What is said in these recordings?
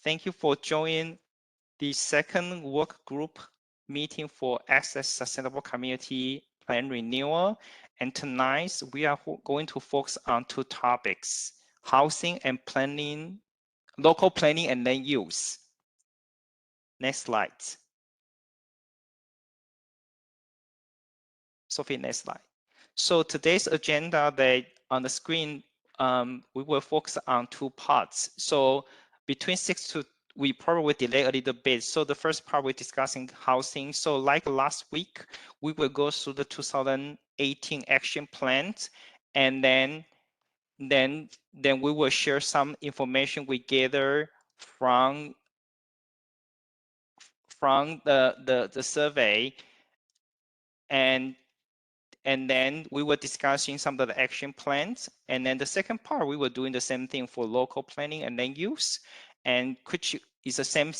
Thank you for joining the second work group meeting for Access Sustainable Community Plan Renewal. And tonight we are going to focus on two topics: housing and planning, local planning and land use. Next slide. Sophie, next slide. So today's agenda, that on the screen, we will focus on two parts. So between 6 to, we probably delay a little bit. So the first part, we're discussing housing. So like last week, we will go through the 2018 action plans, and then we will share some information we gather from the survey, and then we were discussing some of the action plans. And then the second part, we were doing the same thing for local planning and land use, and which is the same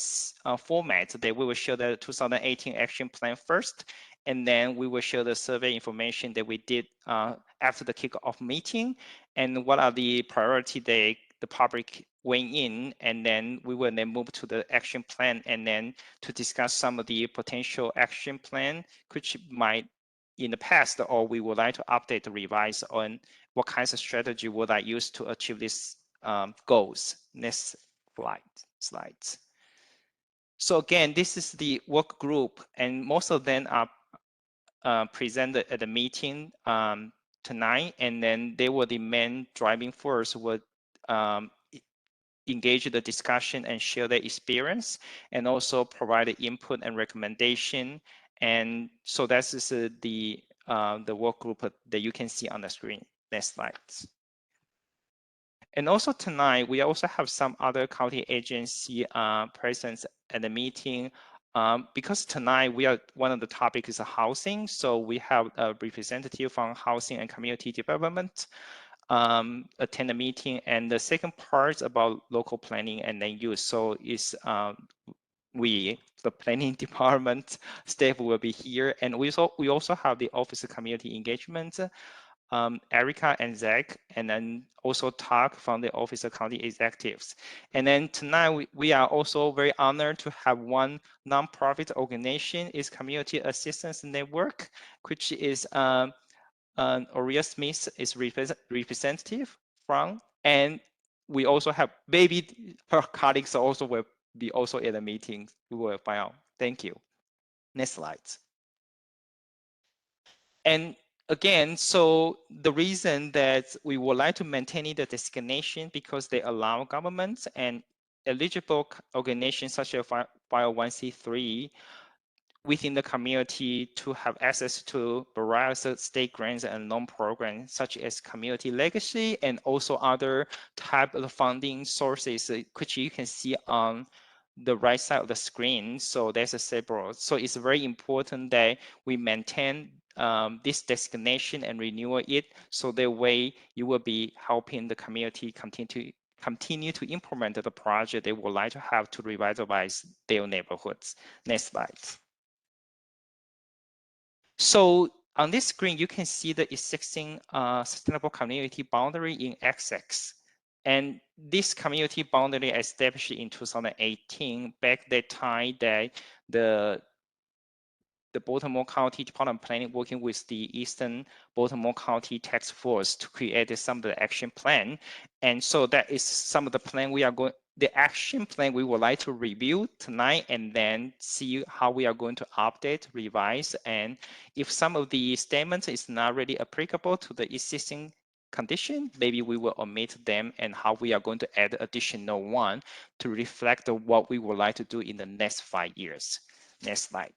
format that we will show the 2018 action plan first, and then we will show the survey information that we did after the kickoff meeting, and what are the priority that the public weigh in, and then we will then move to the action plan, and then to discuss some of the potential action plan which might in the past, or we would like to update, revise on what kinds of strategy would I use to achieve these goals. Next slide. So again, this is the work group, and most of them are presented at the meeting tonight, and then they were the main driving force, would engage the discussion and share their experience, and also provide input and recommendation. And so that's just the work group that you can see on the screen. Next slide. And also tonight, we also have some other county agency presence at the meeting. Because tonight one of the topics is housing, so we have a representative from Housing and Community Development attend the meeting, and the second part about local planning and land use. So is the planning department staff will be here, and we also have the Office of Community Engagement, Erica and Zach, and then also talk from the Office of County Executives. And then tonight we are also very honored to have one nonprofit organization, is Community Assistance Network, which is Aurea Smith is representative from, and we also have maybe her colleagues also will be also at the meeting. We will find out. Thank you. Next slide. And again, so the reason that we would like to maintain the designation, because they allow governments and eligible organizations such as 501c3 within the community to have access to various state grants and loan programs, such as community legacy and also other type of funding sources, which you can see on the right side of the screen. So there's several. So it's very important that we maintain this designation and renew it, so that way you will be helping the community continue to implement the project they would like to have to revitalize their neighborhoods. Next slide. So on this screen, you can see the existing sustainable community boundary in Essex. And this community boundary established in 2018, back that time that the Baltimore County Department of Planning working with the Eastern Baltimore County Task Force to create some of the action plan. And so that is some of the plan the action plan we would like to review tonight, and then see how we are going to update, revise, and if some of the statements is not really applicable to the existing condition, maybe we will omit them, and how we are going to add additional one to reflect what we would like to do in the next 5 years. Next slide.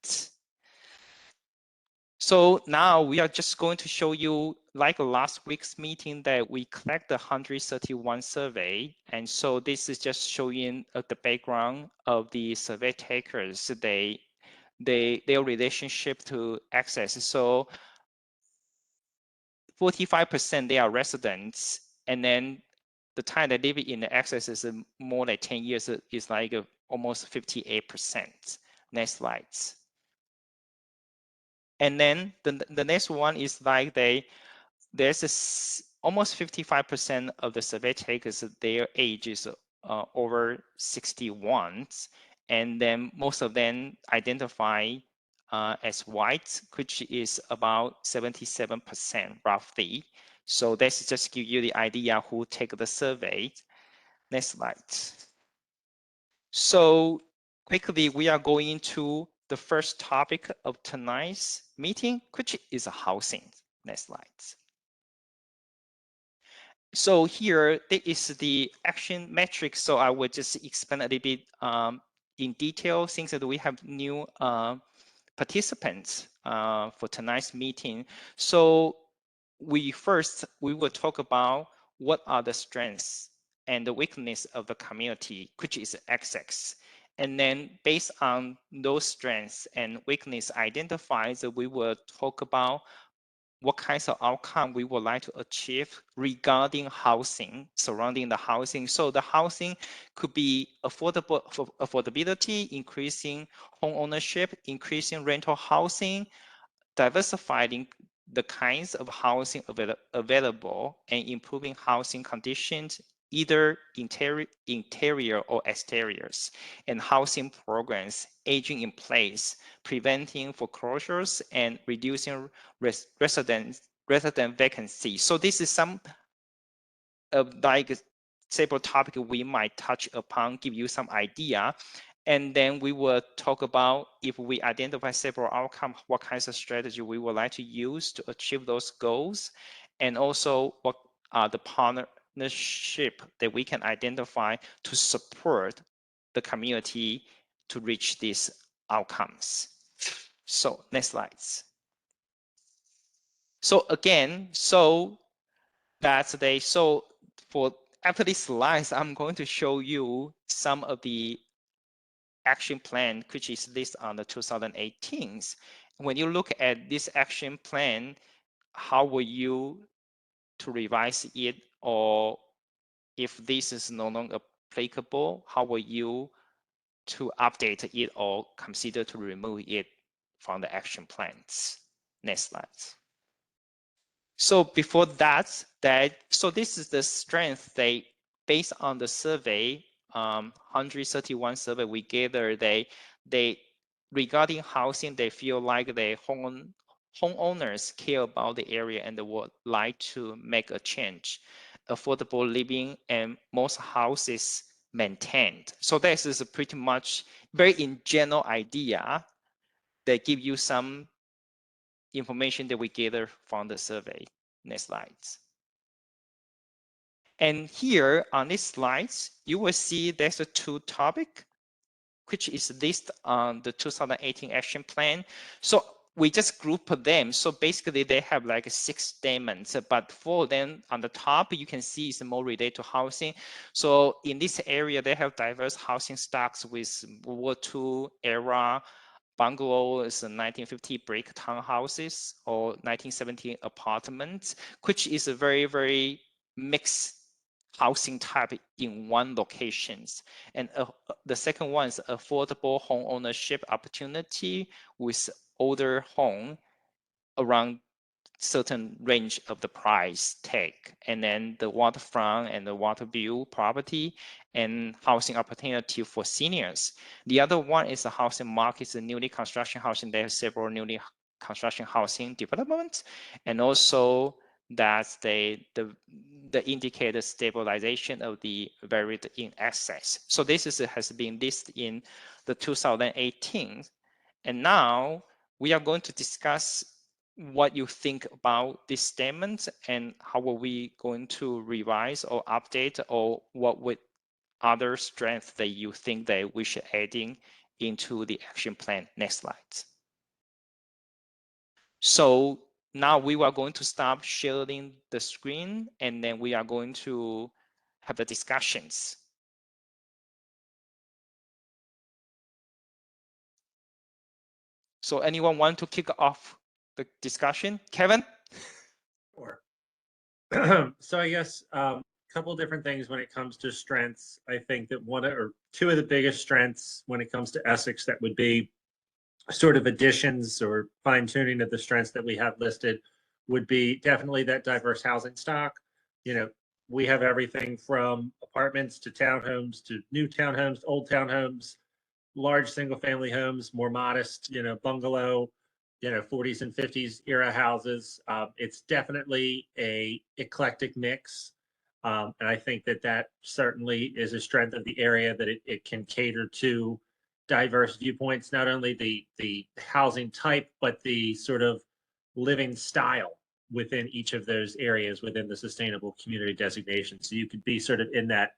So now we are just going to show you, like last week's meeting, that we collect the 131 survey. And so this is just showing the background of the survey takers, their relationship to access. So 45% they are residents, and then the time they live in the access is more than 10 years, is like almost 58%. Next slides. And then the next one is like there's almost 55% of the survey takers, their age is over 61, and then most of them identify as white, which is about 77% roughly. So that's just give you the idea who take the survey. Next slide. So quickly, we are going to the first topic of tonight's meeting, which is housing. Next slide. So here, there is the action metrics. So I will just expand a little bit in detail, since that we have new participants for tonight's meeting. So we will talk about what are the strengths and the weakness of the community, which is Essex. And then based on those strengths and weakness identified, we will talk about what kinds of outcome we would like to achieve regarding housing, surrounding the housing. So the housing could be affordability, increasing home ownership, increasing rental housing, diversifying the kinds of housing available, and improving housing conditions, either interior or exteriors, and housing programs, aging in place, preventing foreclosures, and reducing resident vacancy. So this is some of like several topics we might touch upon, give you some idea. And then we will talk about if we identify several outcomes, what kinds of strategy we would like to use to achieve those goals. And also what are the partnership that we can identify to support the community to reach these outcomes. So next slides. So again, so that's the so for after these slides, I'm going to show you some of the action plan, which is listed on the 2018. When you look at this action plan, how will you to revise it, or if this is no longer applicable, how will you to update it or consider to remove it from the action plans? Next slide. So before that, so this is the strength they based on the survey, 131 survey we gathered, they regarding housing, they feel like the homeowners care about the area and they would like to make a change, affordable living, and most houses maintained. So this is a pretty much very in general idea. They give you some information that we gather from the survey. Next slides. And here on these slides, you will see there's a two topic, which is listed on the 2018 action plan. So we just group them. So basically they have like 6 statements, but 4 of them on the top, you can see is more related to housing. So in this area, they have diverse housing stocks with World War II era bungalows, 1950 brick townhouses, or 1970 apartments, which is a very, very mixed housing type in one locations. And the second one is affordable home ownership opportunity with older home around certain range of the price tag, and then the waterfront and the water view property and housing opportunity for seniors. The other one is the housing market, the newly construction housing. There are several newly construction housing developments, and also that's the indicated stabilization of the varied in Essex. So this has been listed in the 2018, and now we are going to discuss what you think about this statement and how are we going to revise or update, or what would other strengths that you think that we should adding into the action plan. Next slide. So now we are going to start sharing the screen, and then we are going to have the discussions. So anyone want to kick off the discussion? Kevin? Sure. So I guess a couple of different things when it comes to strengths. I think that one or two of the biggest strengths when it comes to Essex that would be sort of additions or fine tuning of the strengths that we have listed would be definitely that diverse housing stock. You know, we have everything from apartments to townhomes to new townhomes, old townhomes, large single family homes, more modest, bungalow, 40s and 50s era houses. It's definitely a eclectic mix. And I think that that certainly is a strength of the area, that it can cater to diverse viewpoints, not only the housing type, but the sort of living style within each of those areas within the sustainable community designation. So you could be sort of in that,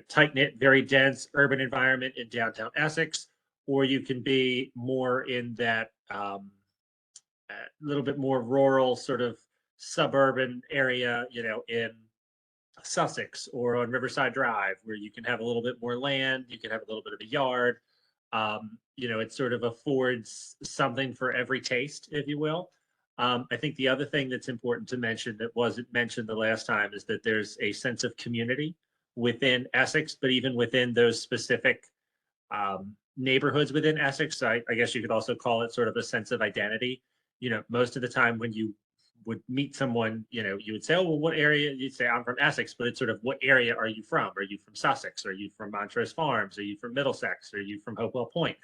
tight knit, very dense urban environment in downtown Essex, or you can be more in that little bit more rural sort of suburban area, in Sussex or on Riverside Drive, where you can have a little bit more land, you can have a little bit of a yard. It sort of affords something for every taste, if you will. I think the other thing that's important to mention that wasn't mentioned the last time is that there's a sense of community within Essex, but even within those specific neighborhoods within Essex, I guess you could also call it sort of a sense of identity. Most of the time when you would meet someone, you would say, oh, well, what area? You'd say, I'm from Essex, but it's sort of, what area are you from? Are you from Sussex? Are you from Montrose Farms? Are you from Middlesex? Are you from Hopewell Point?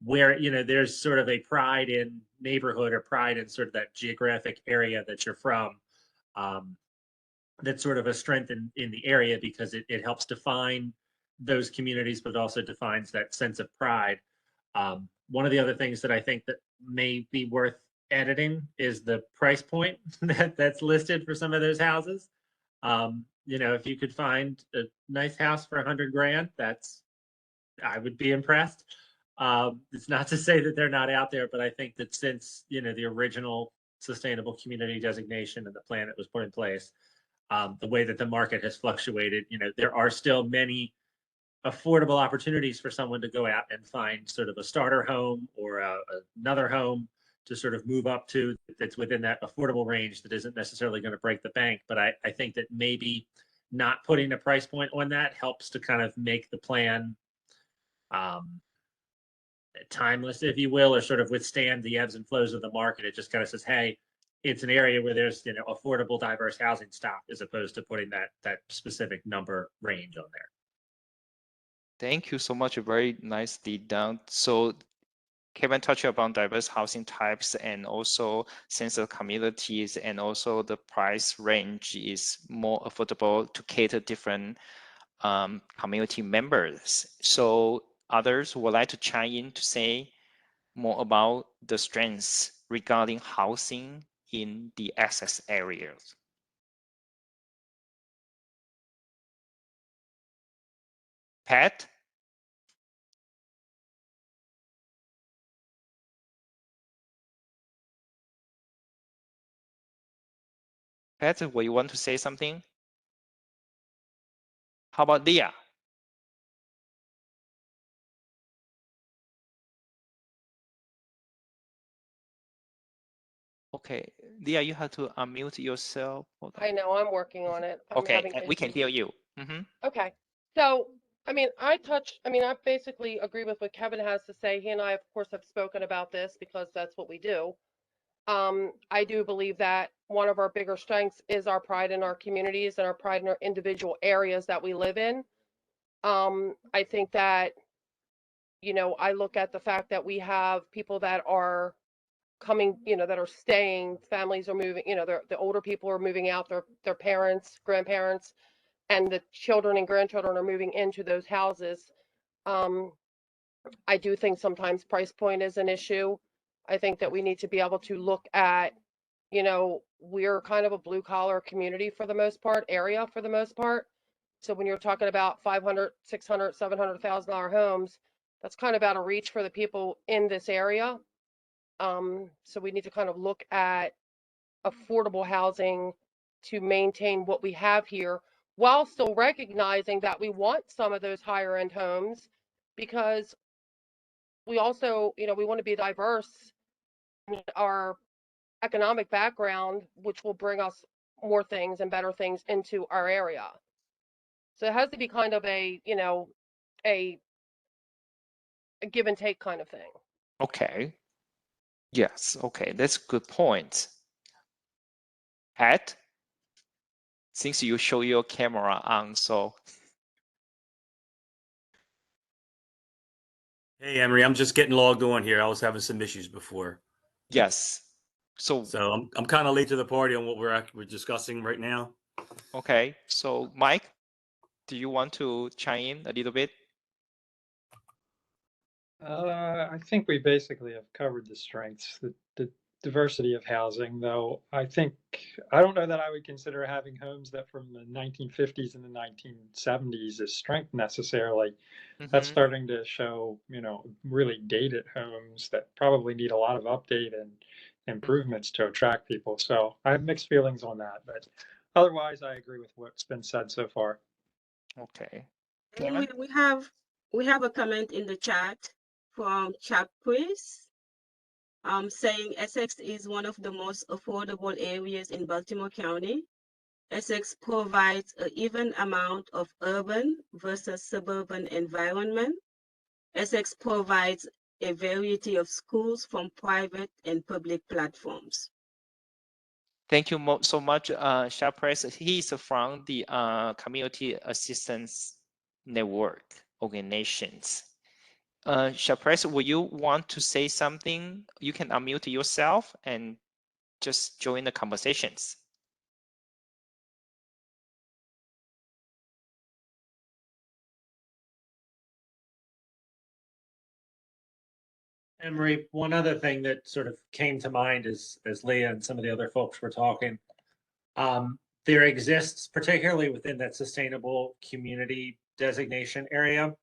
Where, there's sort of a pride in neighborhood or pride in sort of that geographic area that you're from. That's sort of a strength in the area, because it helps define those communities, but also defines that sense of pride. One of the other things that I think that may be worth editing is the price point that's listed for some of those houses. If you could find a nice house for 100 grand, I would be impressed. It's not to say that they're not out there, but I think that since, the original sustainable community designation and the plan that was put in place, the way that the market has fluctuated, there are still many affordable opportunities for someone to go out and find sort of a starter home or another home to sort of move up to, that's within that affordable range, that isn't necessarily going to break the bank. But I think that maybe not putting a price point on that helps to kind of make the plan timeless, if you will, or sort of withstand the ebbs and flows of the market. It just kind of says, hey, it's an area where there's, affordable, diverse housing stock, as opposed to putting that specific number range on there. Thank you so much. Very nicely done. So Kevin touched upon diverse housing types and also sense of communities, and also the price range is more affordable to cater different community members. So others would like to chime in to say more about the strengths regarding housing in the Essex areas. Pat? Pat, will you want to say something? How about Leah? Okay, Leah, you have to unmute yourself. I know, I'm working on it. I'm Okay, having we can issues. hear you. Okay, so, I basically agree with what Kevin has to say. He and I, of course, have spoken about this because that's what we do. I do believe that one of our bigger strengths is our pride in our communities and our pride in our individual areas that we live in. I think that, I look at the fact that we have people that are coming, that are staying, families are moving, the older people are moving out, their parents, grandparents, and the children and grandchildren are moving into those houses. I do think sometimes price point is an issue. I think that we need to be able to look at, we're kind of a blue collar community for the most part, area for the most part. So when you're talking about 500, 600, $700,000 homes, that's kind of out of reach for the people in this area. So we need to kind of look at affordable housing to maintain what we have here, while still recognizing that we want some of those higher end homes, because we also, we want to be diverse in our economic background, which will bring us more things and better things into our area. So it has to be kind of a, a give and take kind of thing. Okay. Yes, okay, that's a good point. Pat? since you show your camera on, so. Hey, Emery, I'm just getting logged on here. I was having some issues before. Yes. So I'm kind of late to the party on what we're discussing right now. okay. So Mike, do you want to chime in a little bit? I think we basically have covered the strengths, the diversity of housing, though I don't know that I would consider having homes that from the 1950s and the 1970s as strength necessarily. That's starting to show, really dated homes that probably need a lot of update and improvements to attract people. So I have mixed feelings on that, but otherwise I agree with what's been said so far. Okay. Anyway, we have a comment in the chat from Chapquis, saying Essex is one of the most affordable areas in Baltimore County. Essex provides an even amount of urban versus suburban environment. Essex provides a variety of schools from private and public platforms. Thank you so much, Shapres. He is from the Community Assistance Network organizations. Shapres, will you want to say something? You can unmute yourself and just join the conversations. Emery, one other thing that sort of came to mind as Leah and some of the other folks were talking, there exists, particularly within that sustainable community designation area.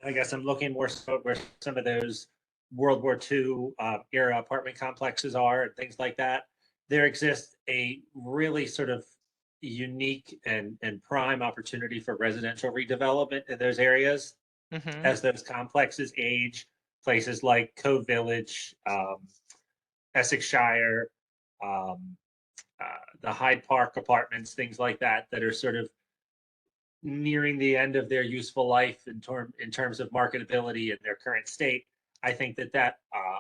I guess I'm looking more so where some of those World War II era apartment complexes are and things like that. There exists a really sort of unique and prime opportunity for residential redevelopment in those areas as those complexes age. Places like Cove Village, Essex Shire, the Hyde Park apartments, things like that, that are sort of nearing the end of their useful life in terms of marketability in their current state. I think that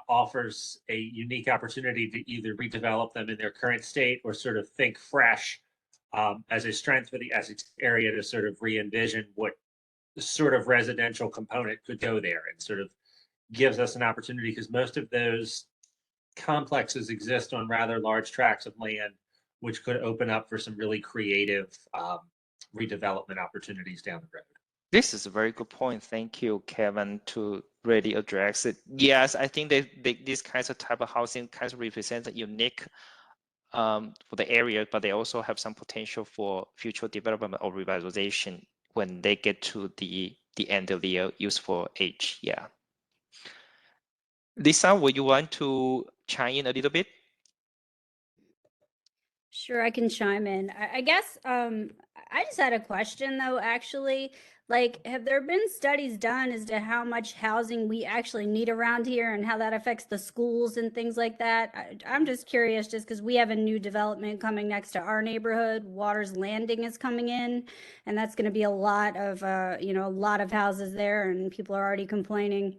offers a unique opportunity to either redevelop them in their current state or sort of think fresh as a strength for the Essex area to sort of re-envision what sort of residential component could go there, and sort of gives us an opportunity, because most of those complexes exist on rather large tracts of land, which could open up for some really creative redevelopment opportunities down the road. This is a very good point. Thank you, Kevin, to really address it. Yes, I think that these kinds of type of housing kind of represent a unique for the area, but they also have some potential for future development or revitalization when they get to the end of their useful age. Yeah. Lisa, would you want to chime in a little bit? Sure, I can chime in. I guess I just had a question though, actually. Like, have there been studies done as to how much housing we actually need around here and how that affects the schools and things like that? I'm just curious, just because we have a new development coming next to our neighborhood. Waters Landing is coming in, and that's going to be a lot of, a lot of houses there, and people are already complaining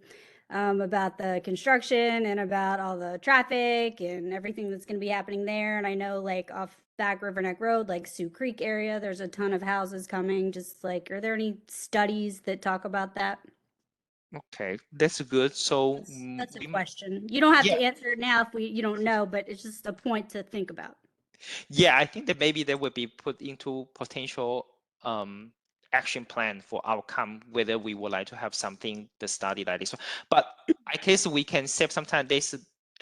about the construction and about all the traffic and everything that's going to be happening there. And I know, like, off Back River Neck Road, like Sioux Creek area, there's a ton of houses coming. Just like, are there any studies that talk about that? Okay, that's good. So That's a question. You don't have yeah. to answer it now if you don't know, but it's just a point to think about. Yeah, I think that maybe they would be put into potential action plan for outcome, whether we would like to have something to study like this. But I guess we can save some time. This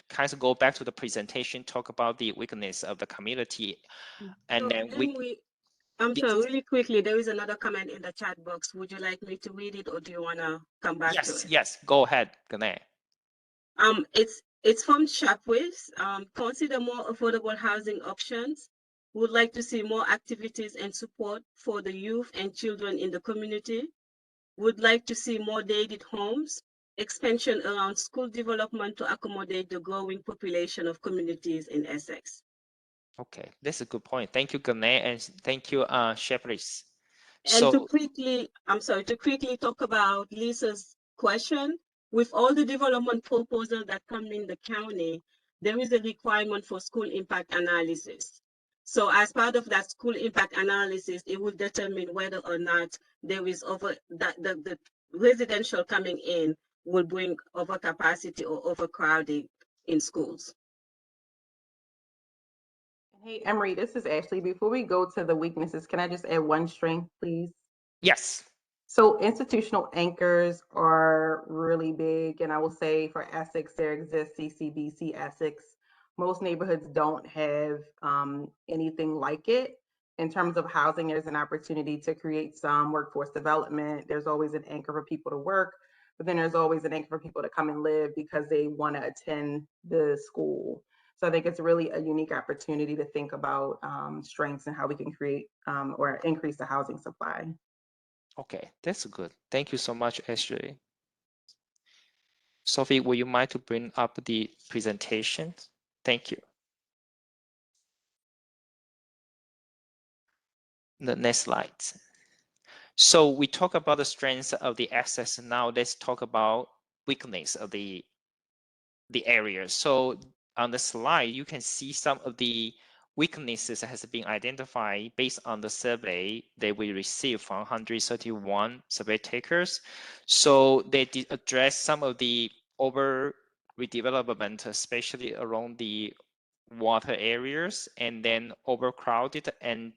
kind of go back to the presentation, talk about the weakness of the community, and So then I'm sorry, really quickly, there is another comment in the chat box. Would you like me to read it, or do you want to come back to it? Yes, go ahead, Gane. It's from Chapways. Consider more affordable housing options. Would like to see more activities and support for the youth and children in the community. Would like to see more dated homes, expansion around school development to accommodate the growing population of communities in Essex. Okay, that's a good point. Thank you, Gane, and thank you, Shepherdess. And to quickly talk about Lisa's question, with all the development proposals that come in the county, there is a requirement for school impact analysis. So as part of that school impact analysis, it will determine whether or not there is the residential coming in will bring overcapacity or overcrowding in schools. Hey, Emery, this is Ashley. Before we go to the weaknesses, can I just add one strength, please? Yes. So institutional anchors are really big, and I will say for Essex, there exists CCBC Essex. Most neighborhoods don't have anything like it. In terms of housing, there's an opportunity to create some workforce development. There's always an anchor for people to work, but then there's always an anchor for people to come and live because they want to attend the school. So I think it's really a unique opportunity to think about strengths and how we can create or increase the housing supply. Okay, that's good. Thank you so much, Ashley. Sophie, would you mind to bring up the presentation? Thank you. The next slide. So we talk about the strengths of the access. Now let's talk about weakness of the area. So on the slide, you can see some of the weaknesses that has been identified based on the survey that we received from 131 survey takers. So they did address some of the over redevelopment, especially around the water areas, and then overcrowded and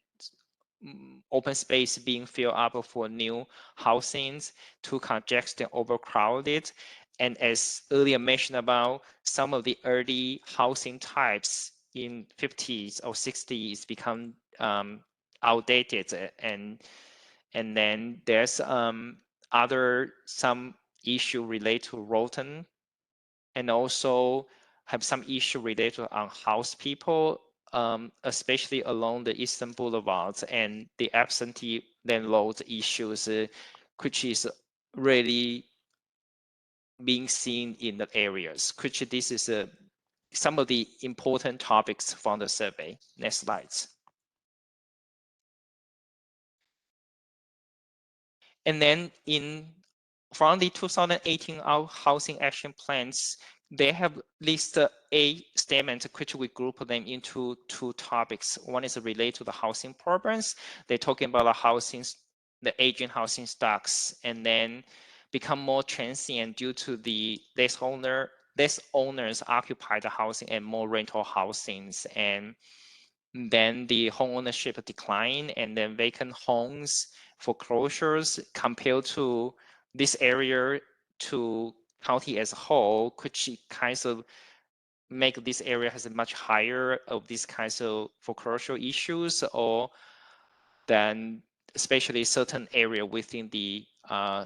open space being filled up for new housings, too congested, overcrowded. And as earlier mentioned about some of the early housing types in 50s or 60s become outdated, and then there's some issue related to rodent, and also have some issue related to unhoused people, especially along the Eastern Boulevards and the absentee landlord issues, which is really being seen in the areas, which this is some of the important topics from the survey. Next slides. And then from the 2018 housing action plans, they have listed 8 statements, which we group them into 2 topics. One is related to the housing problems. They're talking about the aging housing stocks, and then become more transient due to the less owners occupy the housing and more rental housings, and then the home ownership decline, and then vacant homes foreclosures compared to this area to county as a whole, which kinds of make this area has a much higher of these kinds of foreclosure issues, or than especially certain area within the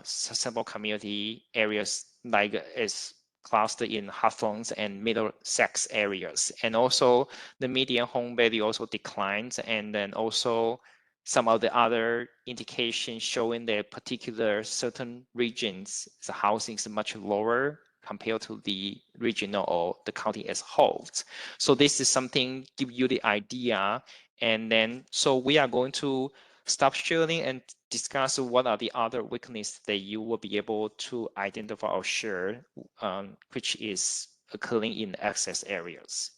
sustainable community areas, like is clustered in Hawthorne and Middlesex areas. And also the median home value also declines, and then also some of the other indications showing that particular certain regions, the housing is much lower compared to the regional or the county as a whole. So this is something give you the idea. And then, so we are going to stop sharing and discuss what are the other weaknesses that you will be able to identify or share, which is occurring in access areas.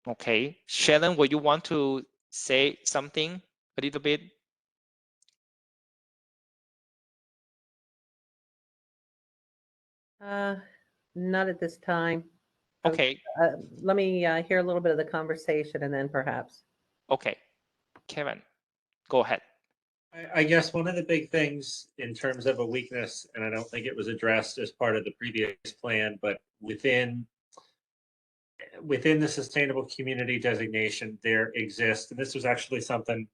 Okay, Shannon, would you want to say something a little bit? Not at this time. Okay. Let me hear a little bit of the conversation and then perhaps. Okay, Kevin, go ahead. I guess one of the big things in terms of a weakness, and I don't think it was addressed as part of the previous plan, but within the sustainable community designation, there exists, and this was actually something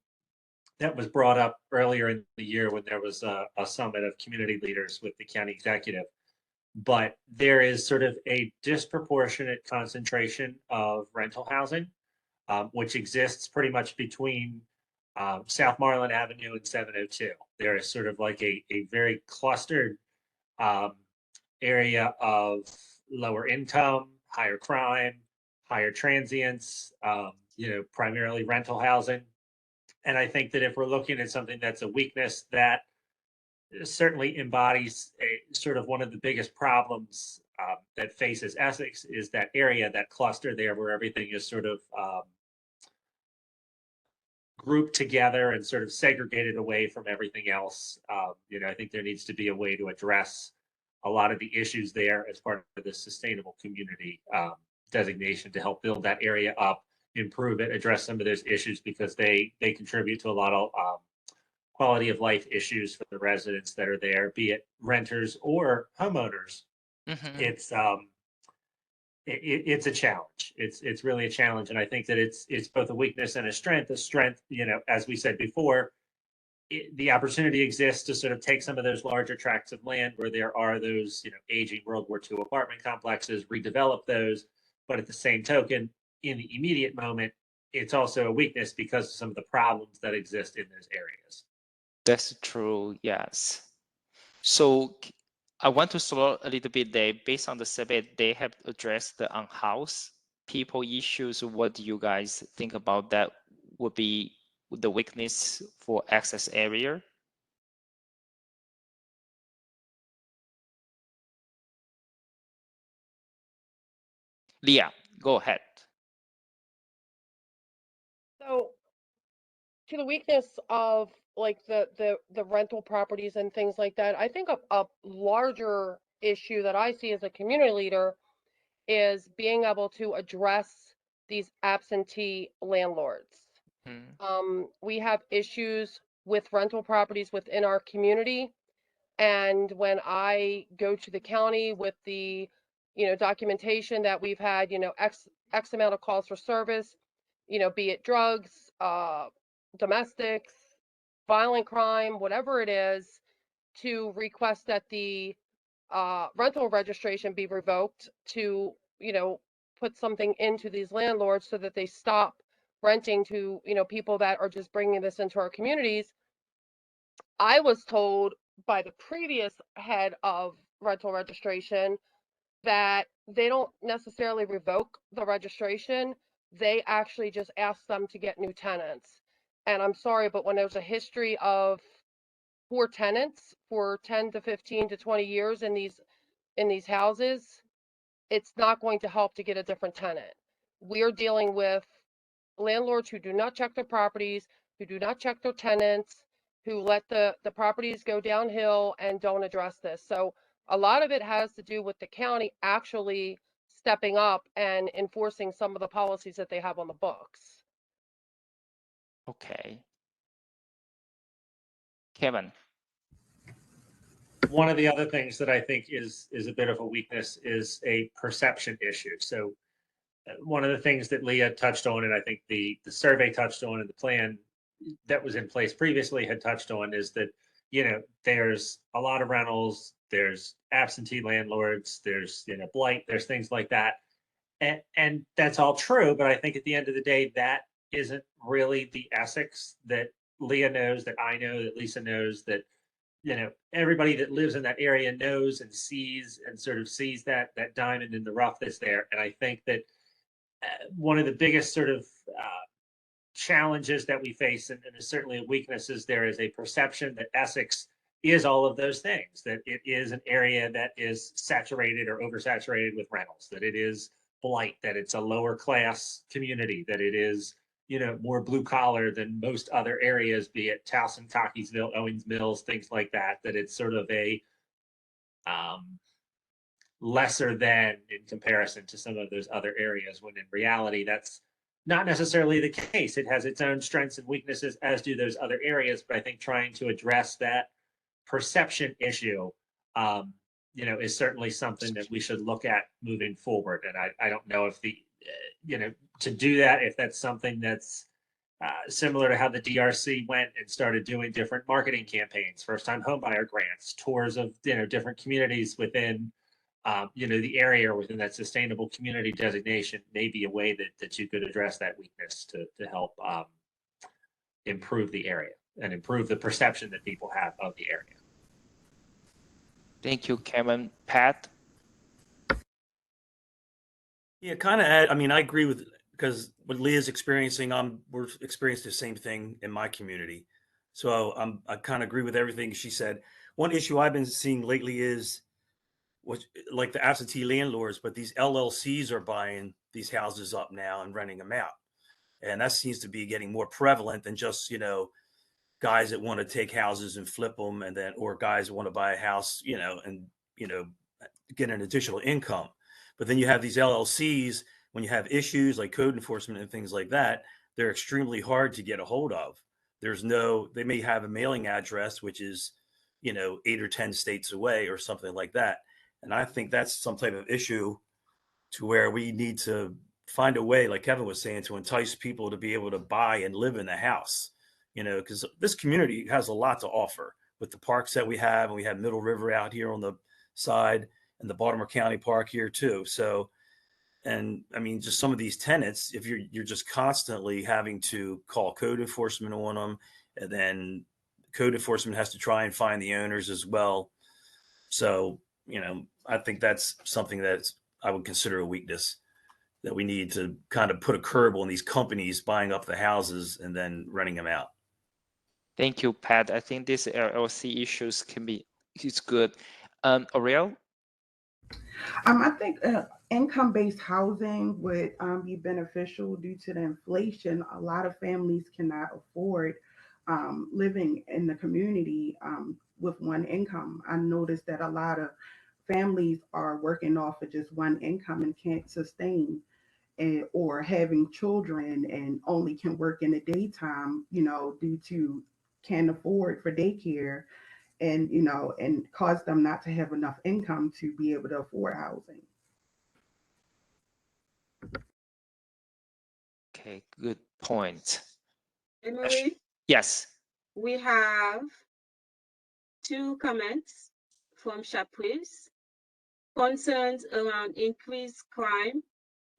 that was brought up earlier in the year when there was a summit of community leaders with the county executive. But there is sort of a disproportionate concentration of rental housing, which exists pretty much between South Marlin Avenue and 702. There is sort of like a very clustered area of lower income, higher crime, higher transients, primarily rental housing. And I think that if we're looking at something that's a weakness, that certainly embodies a sort of one of the biggest problems that faces Essex is that area, that cluster there where everything is sort of grouped together and sort of segregated away from everything else. I think there needs to be a way to address a lot of the issues there as part of the sustainable community designation to help build that area up, improve it, address some of those issues because they contribute to a lot of quality of life issues for the residents that are there, be it renters or homeowners. It's it's a challenge. It's really a challenge, and I think that it's both a weakness and a strength. A strength, as we said before, the opportunity exists to sort of take some of those larger tracts of land where there are those aging World War II apartment complexes, redevelop those. But at the same token, in the immediate moment, it's also a weakness because of some of the problems that exist in those areas. That's true, yes. So I want to slow a little bit there. Based on the survey, they have addressed the unhoused people issues. What do you guys think about that would be the weakness for access area? Leah, go ahead. So to the weakness of like the rental properties and things like that, I think a larger issue that I see as a community leader is being able to address these absentee landlords. We have issues with rental properties within our community. And when I go to the county with the, documentation that we've had, X amount of calls for service, be it drugs, domestics, violent crime, whatever it is, to request that the rental registration be revoked to, put something into these landlords so that they stop renting to, people that are just bringing this into our communities. I was told by the previous head of rental registration that they don't necessarily revoke the registration. They actually just ask them to get new tenants. And I'm sorry, but when there's a history of poor tenants for 10 to 15 to 20 years in these houses, it's not going to help to get a different tenant. We're dealing with landlords who do not check their properties, who do not check their tenants, who let the properties go downhill and don't address this. So a lot of it has to do with the county actually stepping up and enforcing some of the policies that they have on the books. Okay. Kevin. One of the other things that I think is a bit of a weakness is a perception issue. So one of the things that Leah touched on, and I think the survey touched on, and the plan that was in place previously had touched on, is that there's a lot of rentals, there's absentee landlords, there's blight, there's things like that, and that's all true. But I think at the end of the day, that isn't really the Essex that Leah knows, that I know, that Lisa knows, that everybody that lives in that area knows and sees that diamond in the rough that's there. And I think that one of the biggest sort of challenges that we face, and is certainly a weakness, is there is a perception that Essex is all of those things, that it is an area that is saturated or oversaturated with rentals, that it is blight, that it's a lower class community, that it is more blue collar than most other areas, be it Towson, Cockeysville, Owings Mills, things like that, that it's sort of a lesser than in comparison to some of those other areas, when in reality, that's not necessarily the case. It has its own strengths and weaknesses, as do those other areas. But I think trying to address that perception issue, is certainly something that we should look at moving forward. And I don't know if to do that, if that's something that's similar to how the DRC went and started doing different marketing campaigns, first-time homebuyer grants, tours of different communities within the area or within that sustainable community designation, may be a way that you could address that weakness to help improve the area and improve the perception that people have of the area. Thank you, Kevin. Pat? Yeah, kind of. I mean, I agree with, because what Leah's experiencing, we're experiencing the same thing in my community. So I kind of agree with everything she said. One issue I've been seeing lately is which like the absentee landlords, but these LLCs are buying these houses up now and renting them out. And that seems to be getting more prevalent than just, guys that want to take houses and flip them, and then, or guys that want to buy a house, and, get an additional income. But then you have these LLCs, when you have issues like code enforcement and things like that, they're extremely hard to get a hold of. They may have a mailing address, which is, 8 or 10 states away or something like that. And I think that's some type of issue to where we need to find a way, like Kevin was saying, to entice people to be able to buy and live in the house, because this community has a lot to offer with the parks that we have. And we have Middle River out here on the side and the Baltimore County Park here too. So, and I mean, just some of these tenants, if you're just constantly having to call code enforcement on them, and then code enforcement has to try and find the owners as well. So, I think that's something that I would consider a weakness, that we need to kind of put a curb on these companies buying up the houses and then renting them out. Thank you, Pat. I think these LLC issues it's good. Ariel? I think income-based housing would be beneficial due to the inflation. A lot of families cannot afford living in the community with one income. I noticed that a lot of families are working off of just one income and can't sustain, or having children and only can work in the daytime, due to can't afford for daycare, and and cause them not to have enough income to be able to afford housing. Okay, good point. Emery, Yes. we have 2 comments from Chapuis. Concerns around increased crime,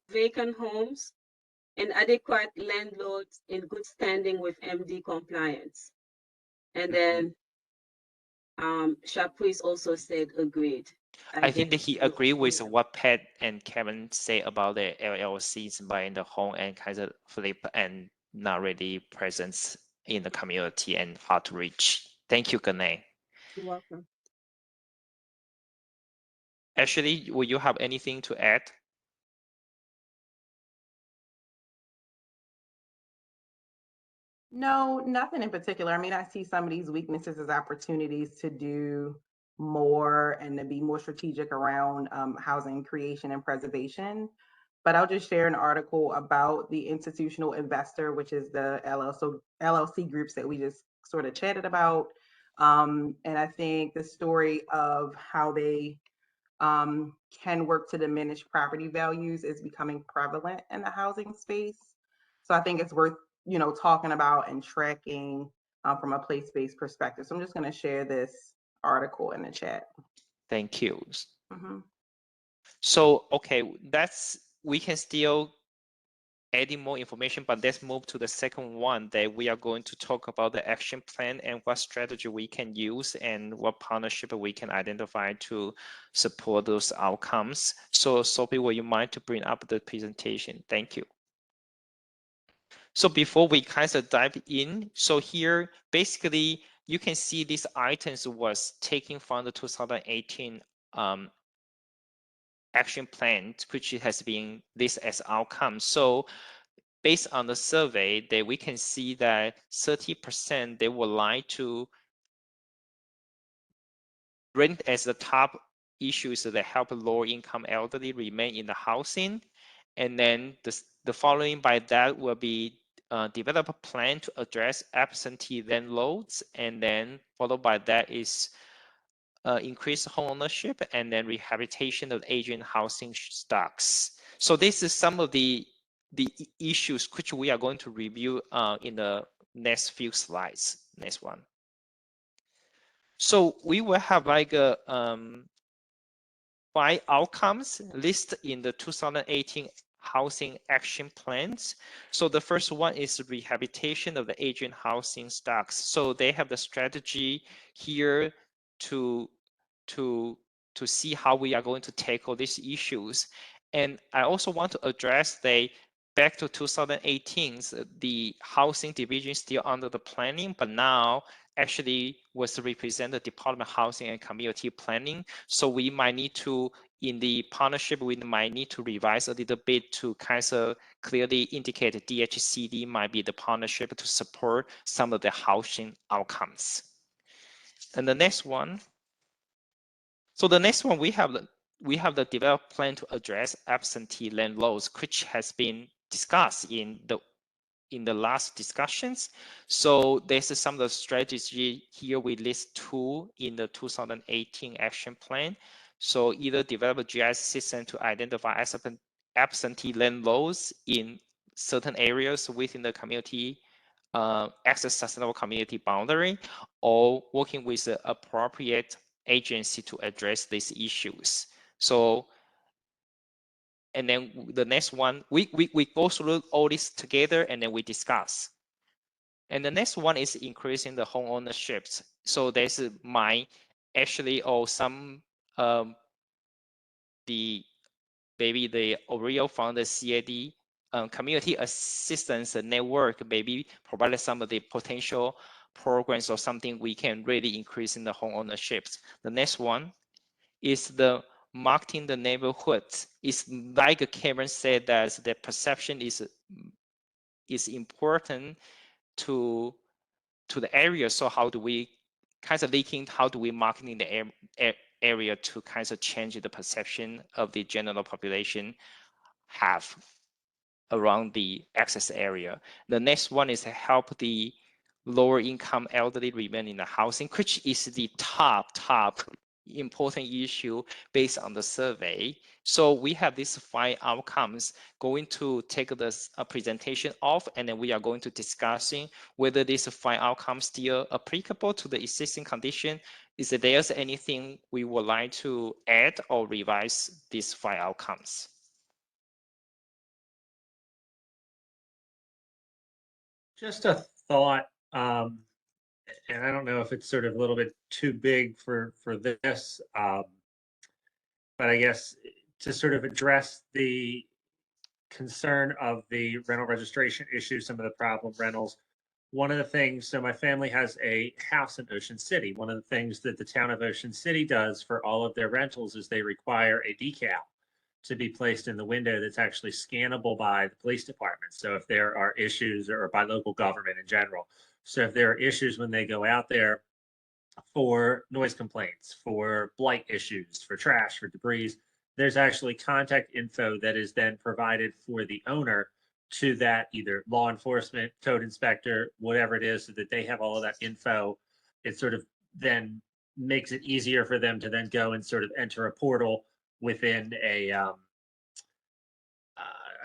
vacant homes, and adequate landlords in good standing with MD compliance. And then Chapuis also said agreed. I think that guess he agreed with what Pat and Kevin say about the LLCs buying the home and kind of flip and not really presence in the community and hard to reach. Thank you, Gane. You're welcome. Ashley, will you have anything to add? No, nothing in particular. I mean, I see some of these weaknesses as opportunities to do more and to be more strategic around housing creation and preservation. But I'll just share an article about the institutional investor, which is the LLC groups that we just sort of chatted about. And I think the story of how they can work to diminish property values is becoming prevalent in the housing space. So I think it's worth, talking about and tracking from a place-based perspective. So I'm just going to share this article in the chat. Thank you. Mm-hmm. So, okay, we can still adding more information, but let's move to the second one that we are going to talk about the action plan and what strategy we can use and what partnership we can identify to support those outcomes. So Sophie, will you mind to bring up the presentation? Thank you. So before we kind of dive in, so here, basically, you can see these items was taken from the 2018 action plan, which has been listed as outcome. So based on the survey, that we can see that 30% they would like to rent as the top issues that help lower income elderly remain in the housing. And then the following by that will be develop a plan to address absentee landlords, and then followed by that is increase home ownership and then rehabilitation of aging housing stocks. So this is some of the issues which we are going to review in the next few slides. Next one. So we will have like a 5 outcomes listed in the 2018 housing action plans. So the first one is rehabilitation of the aging housing stocks. So they have the strategy here to see how we are going to tackle these issues. And I also want to address back to 2018, the housing division is still under the planning, but now actually was represent the Department of Housing and Community Planning. So we might need to, in the partnership, we might need to revise a little bit to kind of clearly indicate that DHCD might be the partnership to support some of the housing outcomes. And the next one, so the next one we have the developed plan to address absentee landlords, which has been discussed in the last discussions. So there's some of the strategy here. We list 2 in the 2018 action plan. So either develop a GIS system to identify absentee landlords in certain areas within the community access sustainable community boundary, or working with the appropriate agency to address these issues. So, and then the next one, we go through all this together and then we discuss. And the next one is increasing the home ownerships. So there's my actually or some maybe the Oreo from the CAD community assistance network maybe provided some of the potential programs or something we can really increase in the home ownerships. The next one is the marketing the neighborhoods. It's like Karen said that the perception is important to the area. So how do we kind of linking, how do we marketing the area to kind of change the perception of the general population have around the access area. The next one is to help the lower income elderly remain in the housing, which is the top important issue based on the survey. So we have these 5 outcomes. Going to take this presentation off, and then we are going to discussing whether these 5 outcomes still applicable to the existing condition. Is there anything we would like to add or revise these 5 outcomes? Just a thought, and I don't know if it's sort of a little bit too big for this, but I guess to sort of address the concern of the rental registration issue, some of the problem rentals. One of the things, so my family has a house in Ocean City. One of the things that the town of Ocean City does for all of their rentals is they require a decal to be placed in the window that's actually scannable by the police department. So if there are issues, or by local government in general. So if there are issues when they go out there for noise complaints, for blight issues, for trash, for debris, there's actually contact info that is then provided for the owner to that either law enforcement, code inspector, whatever it is, so that they have all of that info. It sort of then makes it easier for them to then go and sort of enter a portal within a,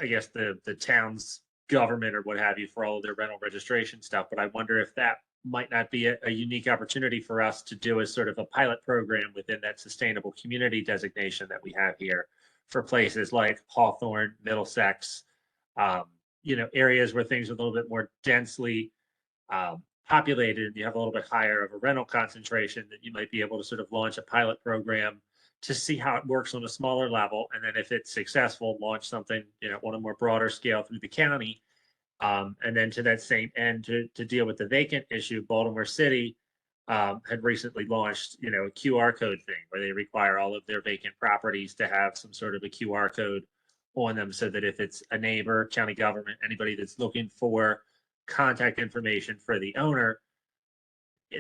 I guess the town's government or what have you for all of their rental registration stuff. But I wonder if that might not be a unique opportunity for us to do as sort of a pilot program within that sustainable community designation that we have here for places like Hawthorne, Middlesex, areas where things are a little bit more densely populated and you have a little bit higher of a rental concentration, that you might be able to sort of launch a pilot program to see how it works on a smaller level. And then if it's successful, launch something, on a more broader scale through the county. And then to that same end, to deal with the vacant issue, Baltimore City had recently launched, a QR code thing where they require all of their vacant properties to have some sort of a QR code on them, so that if it's a neighbor, county government, anybody that's looking for contact information for the owner,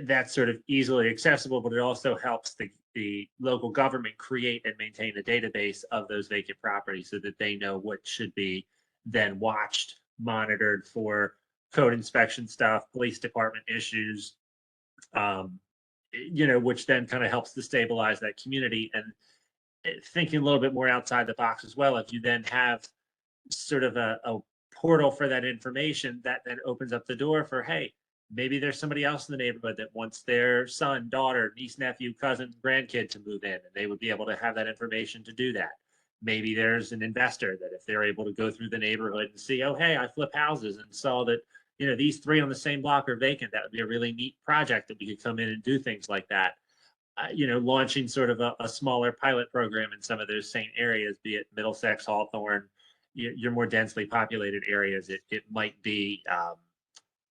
that's sort of easily accessible. But it also helps the local government create and maintain a database of those vacant properties, so that they know what should be then watched, monitored for code inspection stuff, police department issues, which then kind of helps to stabilize that community. And thinking a little bit more outside the box as well, if you then have sort of a portal for that information, that then opens up the door for, hey, maybe there's somebody else in the neighborhood that wants their son, daughter, niece, nephew, cousin, grandkid to move in, and they would be able to have that information to do that. Maybe there's an investor that if they're able to go through the neighborhood and see, oh, hey, I flip houses and saw that, these 3 on the same block are vacant. That would be a really neat project that we could come in and do things like that. Launching sort of a smaller pilot program in some of those same areas, be it Middlesex, Hawthorne, your more densely populated areas, it might be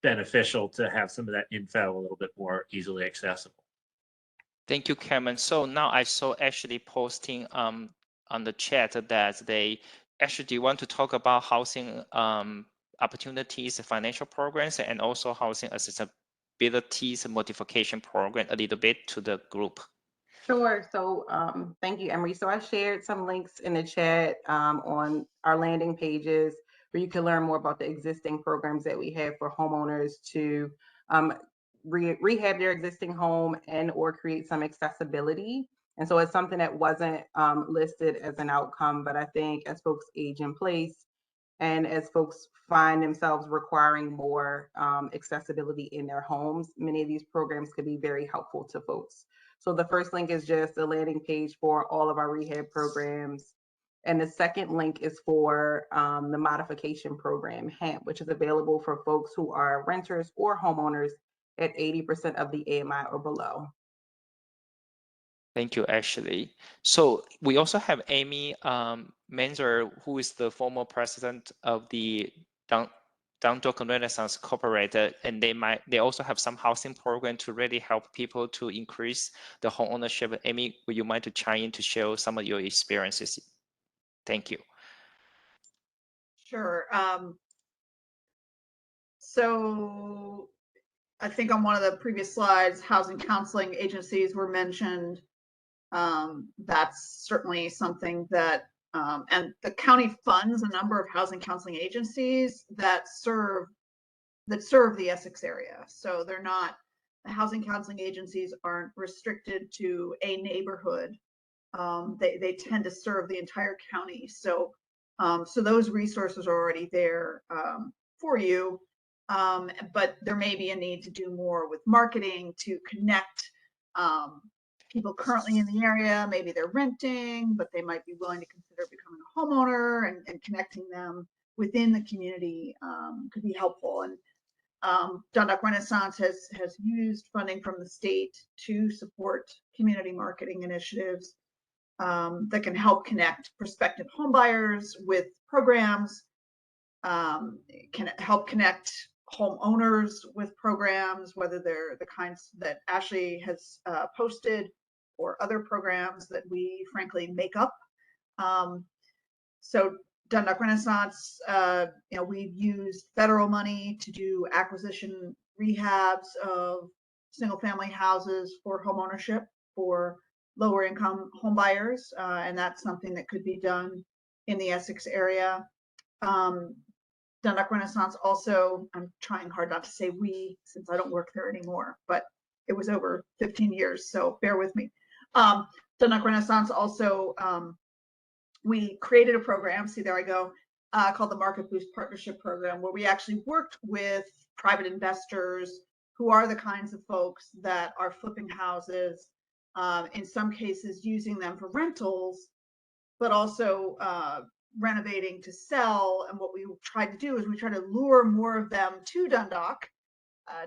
beneficial to have some of that info a little bit more easily accessible. Thank you, Cameron. So now I saw actually posting on the chat that they actually do want to talk about housing opportunities, financial programs, and also housing accessibilities modification program a little bit to the group. Sure. So thank you, Emery. So I shared some links in the chat on our landing pages where you can learn more about the existing programs that we have for homeowners to rehab their existing home and or create some accessibility. And so it's something that wasn't listed as an outcome, but I think as folks age in place and as folks find themselves requiring more accessibility in their homes, many of these programs could be very helpful to folks. So the first link is just a landing page for all of our rehab programs. And the second link is for the modification program, HAMP, which is available for folks who are renters or homeowners at 80% of the AMI or below. Thank you, Ashley. So we also have Amy Menzer, who is the former president of the Dundalk Renaissance Corporation, and they also have some housing program to really help people to increase the home ownership. Amy, would you mind to chime in to share some of your experiences? Thank you. Sure. So I think on one of the previous slides, housing counseling agencies were mentioned. That's certainly something that, and the county funds a number of housing counseling agencies that serve the Essex area. So they're not, the housing counseling agencies aren't restricted to a neighborhood. They tend to serve the entire county. So those resources are already there for you. But there may be a need to do more with marketing to connect people currently in the area. Maybe they're renting, but they might be willing to consider becoming a homeowner, and connecting them within the community could be helpful. And Dundalk Renaissance has used funding from the state to support community marketing initiatives that can help connect prospective homebuyers with programs, can help connect homeowners with programs, whether they're the kinds that Ashley has posted or other programs that we frankly make up. So Dundalk Renaissance, we've used federal money to do acquisition rehabs of single family houses for homeownership for lower income home buyers. And that's something that could be done in the Essex area. Dundalk Renaissance also, I'm trying hard not to say we, since I don't work there anymore, but it was over 15 years, so bear with me. Dundalk Renaissance also, we created a program, see there I go, called the Market Boost Partnership Program, where we actually worked with private investors who are the kinds of folks that are flipping houses, in some cases using them for rentals, but also renovating to sell. And what we tried to do is we tried to lure more of them to Dundalk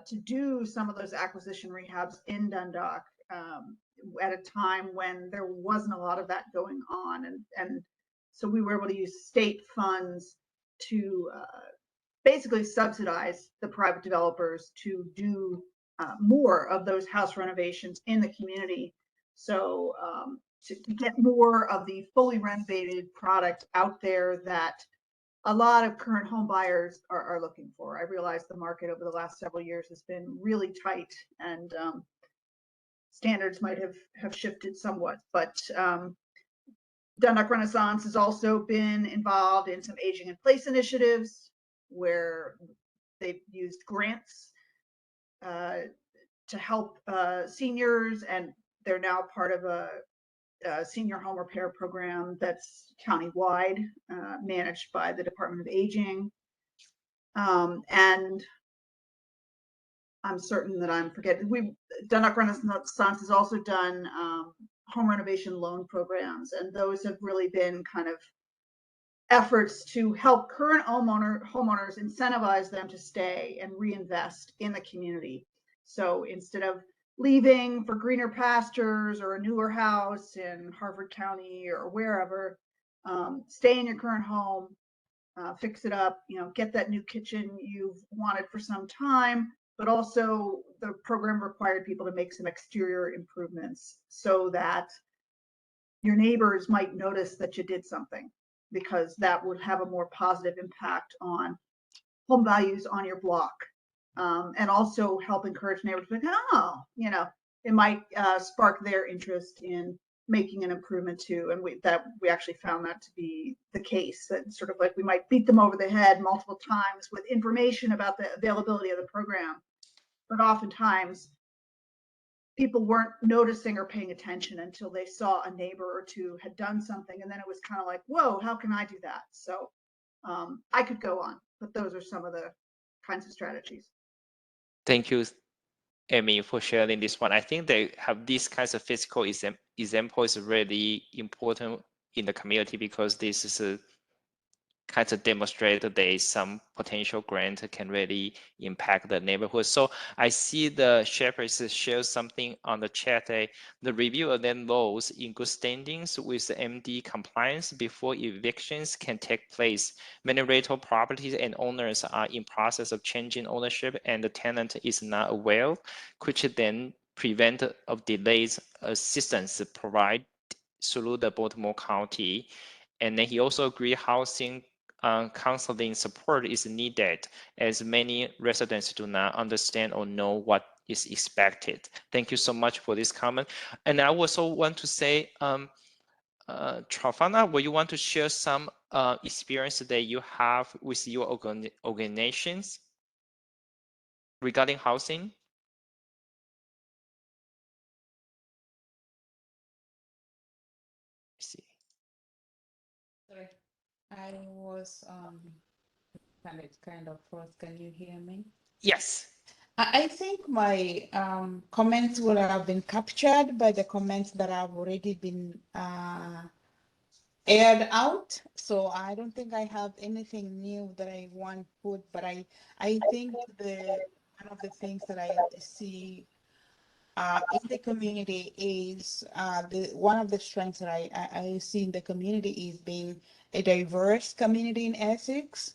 to do some of those acquisition rehabs in Dundalk at a time when there wasn't a lot of that going on. And so we were able to use state funds to basically subsidize the private developers to do more of those house renovations in the community. So to get more of the fully renovated product out there that a lot of current home buyers are looking for. I realize the market over the last several years has been really tight, and standards might have shifted somewhat, but Dundalk Renaissance has also been involved in some aging in place initiatives where they've used grants to help seniors, and they're now part of a senior home repair program that's countywide, managed by the Department of Aging. And I'm certain that I'm forgetting. Dundalk Renaissance has also done home renovation loan programs, and those have really been kind of efforts to help current homeowners incentivize them to stay and reinvest in the community. So instead of leaving for greener pastures or a newer house in Harford County or wherever, stay in your current home, fix it up, get that new kitchen you've wanted for some time, but also the program required people to make some exterior improvements so that your neighbors might notice that you did something, because that would have a more positive impact on home values on your block. And also help encourage neighbors to be like, oh, it might spark their interest in making an improvement too. And we actually found that to be the case, that sort of like we might beat them over the head multiple times with information about the availability of the program, but oftentimes people weren't noticing or paying attention until they saw a neighbor or two had done something, and then it was kind of like, whoa, how can I do that? So I could go on, but those are some of the kinds of strategies. Thank you, Amy, for sharing this one. I think they have these kinds of physical example is really important in the community, because this is a kind of demonstrate that there is some potential grant can really impact the neighborhood. So I see the Shepherds share something on the chat. The review of land laws in good standings with the MD compliance before evictions can take place. Many rental properties and owners are in process of changing ownership, and the tenant is not aware, which then prevent of delays. Assistance provide through the Baltimore County. And then he also agreed housing counseling support is needed, as many residents do not understand or know what is expected. Thank you so much for this comment. And I also want to say, Trafana, will you want to share some experience that you have with your organizations regarding housing? Let's see. Sorry, I was kind of froze. Can you hear me? Yes. I think my comments would have been captured by the comments that have already been aired out. So I don't think I have anything new that I want to put, but I think one of the things that I see in the community is one of the strengths that I see in the community is being a diverse community in Essex.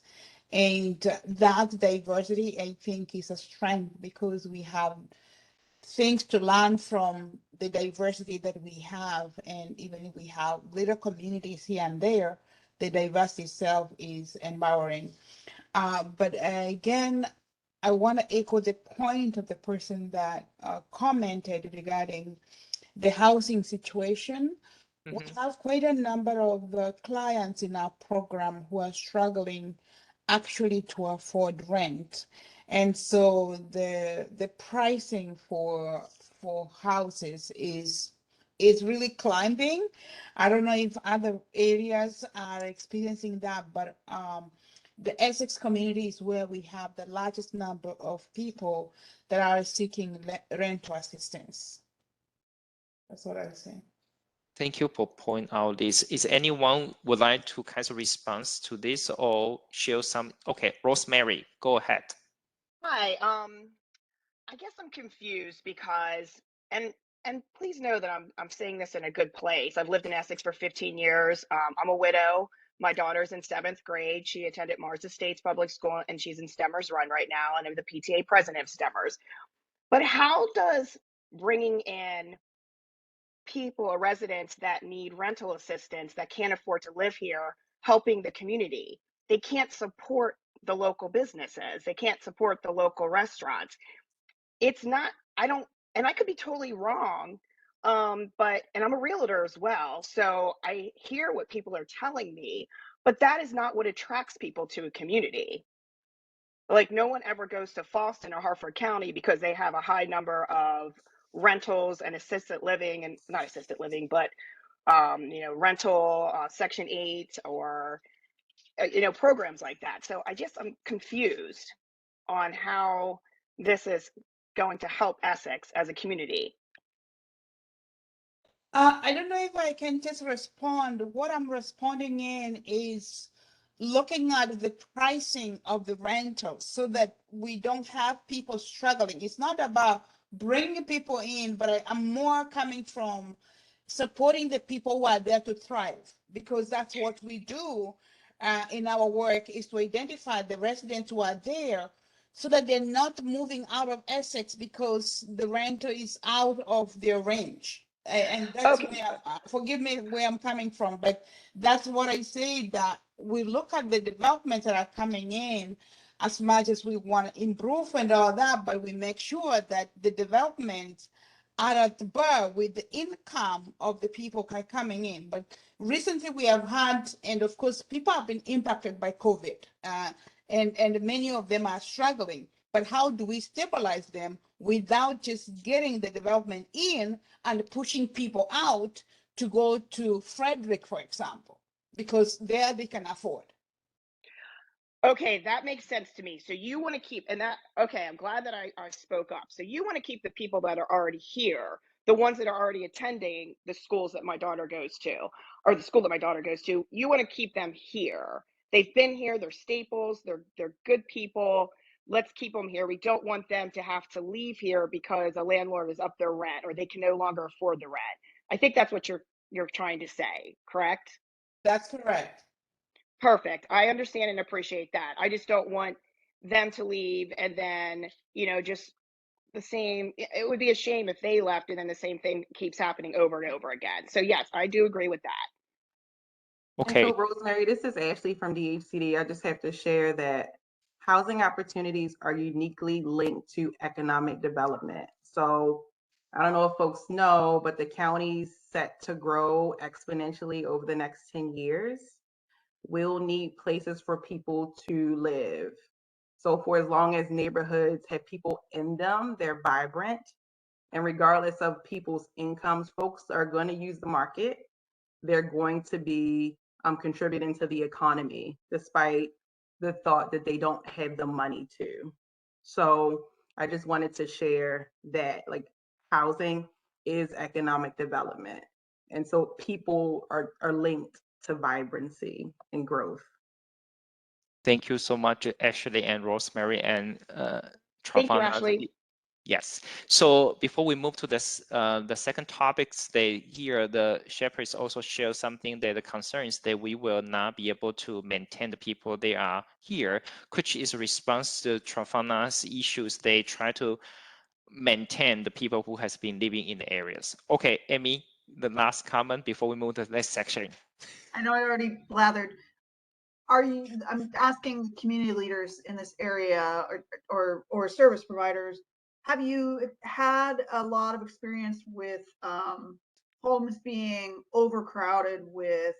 And that diversity, I think, is a strength, because we have things to learn from the diversity that we have. And even if we have little communities here and there, the diversity itself is empowering. But again, I want to echo the point of the person that commented regarding the housing situation. We have quite a number of clients in our program who are struggling actually to afford rent. And so the pricing for houses is really climbing. I don't know if other areas are experiencing that, but the Essex community is where we have the largest number of people that are seeking rental assistance. That's what I say. Thank you for pointing out this. Is anyone would like to kind of respond to this or share some? Okay, Rosemary, go ahead. Hi, I guess I'm confused because, and please know that I'm saying this in a good place. I've lived in Essex for 15 years. I'm a widow. My daughter's in 7th grade. She attended Mars Estates Public School, and she's in Stemmers Run right now, and I'm the PTA president of Stemmers. But how does bringing in people or residents that need rental assistance that can't afford to live here helping the community? They can't support the local businesses. They can't support the local restaurants. It's not, and I could be totally wrong, but, and I'm a realtor as well, so I hear what people are telling me, but that is not what attracts people to a community. Like, no one ever goes to Fallston or Harford County because they have a high number of rentals and assisted living, and not assisted living, but rental, Section 8, or programs like that. So I'm confused on how this is going to help Essex as a community. I don't know if I can just respond. What I'm responding in is looking at the pricing of the rentals so that we don't have people struggling. It's not about bringing people in, but I'm more coming from supporting the people who are there to thrive, because that's what we do. in our work is to identify the residents who are there so that they're not moving out of Essex because the renter is out of their range. And that's Okay. where, forgive me where I'm coming from, but that's what I say, that we look at the developments that are coming in as much as we want to improve and all that, but we make sure that the developments are at par with the income of the people coming in. But recently we have had, and of course, people have been impacted by COVID, and many of them are struggling. But how do we stabilize them without just getting the development in and pushing people out to go to Frederick, for example, because there they can afford. Okay, that makes sense to me. So you want to keep, and that, okay, I'm glad that I spoke up. So you want to keep the people that are already here, the ones that are already attending the schools that my daughter goes to, or the school that my daughter goes to. You want to keep them here. They've been here, they're staples, they're good people. Let's keep them here. We don't want them to have to leave here because a landlord has upped their rent or they can no longer afford the rent. I think that's what you're trying to say, correct? That's correct. Perfect. I understand and appreciate that. I just don't want them to leave and then, just the same. It would be a shame if they left and then the same thing keeps happening over and over again. So yes, I do agree with that. And so, Okay. Rosemary, this is Ashley from DHCD. I just have to share that housing opportunities are uniquely linked to economic development. So I don't know if folks know, but the county's set to grow exponentially over the next 10 years. We'll need places for people to live. So for as long as neighborhoods have people in them, they're vibrant. And regardless of people's incomes, folks are going to use the market. They're going to be contributing to the economy, despite the thought that they don't have the money to. So I just wanted to share that, like, housing is economic development. And so people are linked to vibrancy and growth. Thank you so much, Ashley and Rosemary and Thank you, Travana. Ashley. Yes. So before we move to this, the second topics, the shepherds also share something that the concerns that we will not be able to maintain the people they are here, which is a response to Travana's issues. They try to maintain the people who has been living in the areas. Okay, Amy, the last comment before we move to the next section. I know I already blathered. I'm asking community leaders in this area or service providers, have you had a lot of experience with homes being overcrowded with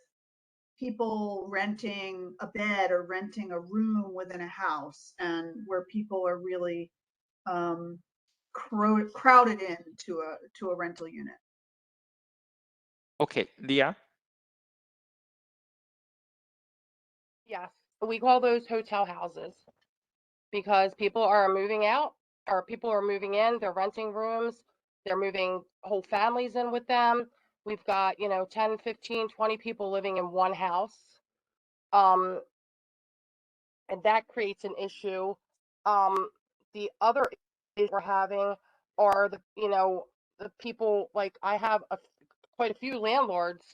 people renting a bed or renting a room within a house, and where people are really crowded into a rental unit? Okay, Leah. Yes, we call those hotel houses because people are moving out or people are moving in, they're renting rooms, they're moving whole families in with them. We've got, 10, 15, 20 people living in one house. And that creates an issue. The other issue we're having are the people, like I have quite a few landlords,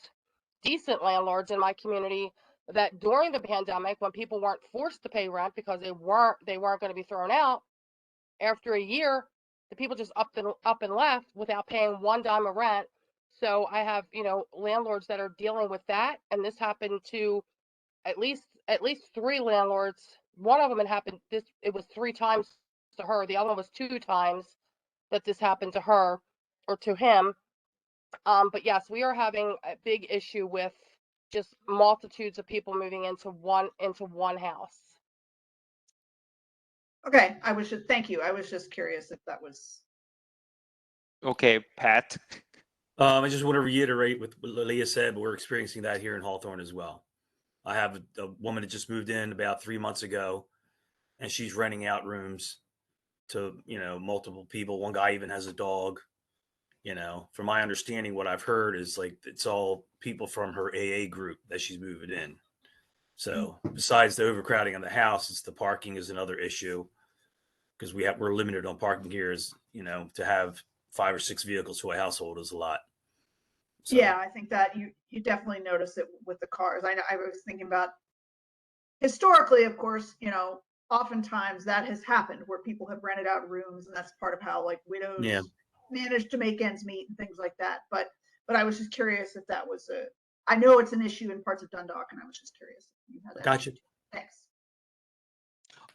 decent landlords in my community, that during the pandemic, when people weren't forced to pay rent because they weren't going to be thrown out, after a year, the people just up and left without paying one dime of rent. So I have, landlords that are dealing with that, and this happened to at least three landlords. One of them it was 3 times to her. The other one was 2 times that this happened to her or to him. But yes, we are having a big issue with just multitudes of people moving into one house. Okay, thank you. I was just curious if that was. Okay, Pat. I just want to reiterate what Leah said, but we're experiencing that here in Hawthorne as well. I have a woman that just moved in about 3 months ago, and she's renting out rooms to, multiple people. One guy even has a dog. From my understanding, what I've heard is like it's all people from her AA group that she's moving in. So besides the overcrowding of the house, it's the parking is another issue because we're limited on parking here. Is to have 5 or 6 vehicles to a household is a lot. So. Yeah, I think that you definitely notice it with the cars. I was thinking about historically, of course, oftentimes that has happened where people have rented out rooms, and that's part of how like widows Yeah. manage to make ends meet and things like that. But I was just curious if that was I know it's an issue in parts of Dundalk, and I was just curious if you had that. Gotcha. Thanks.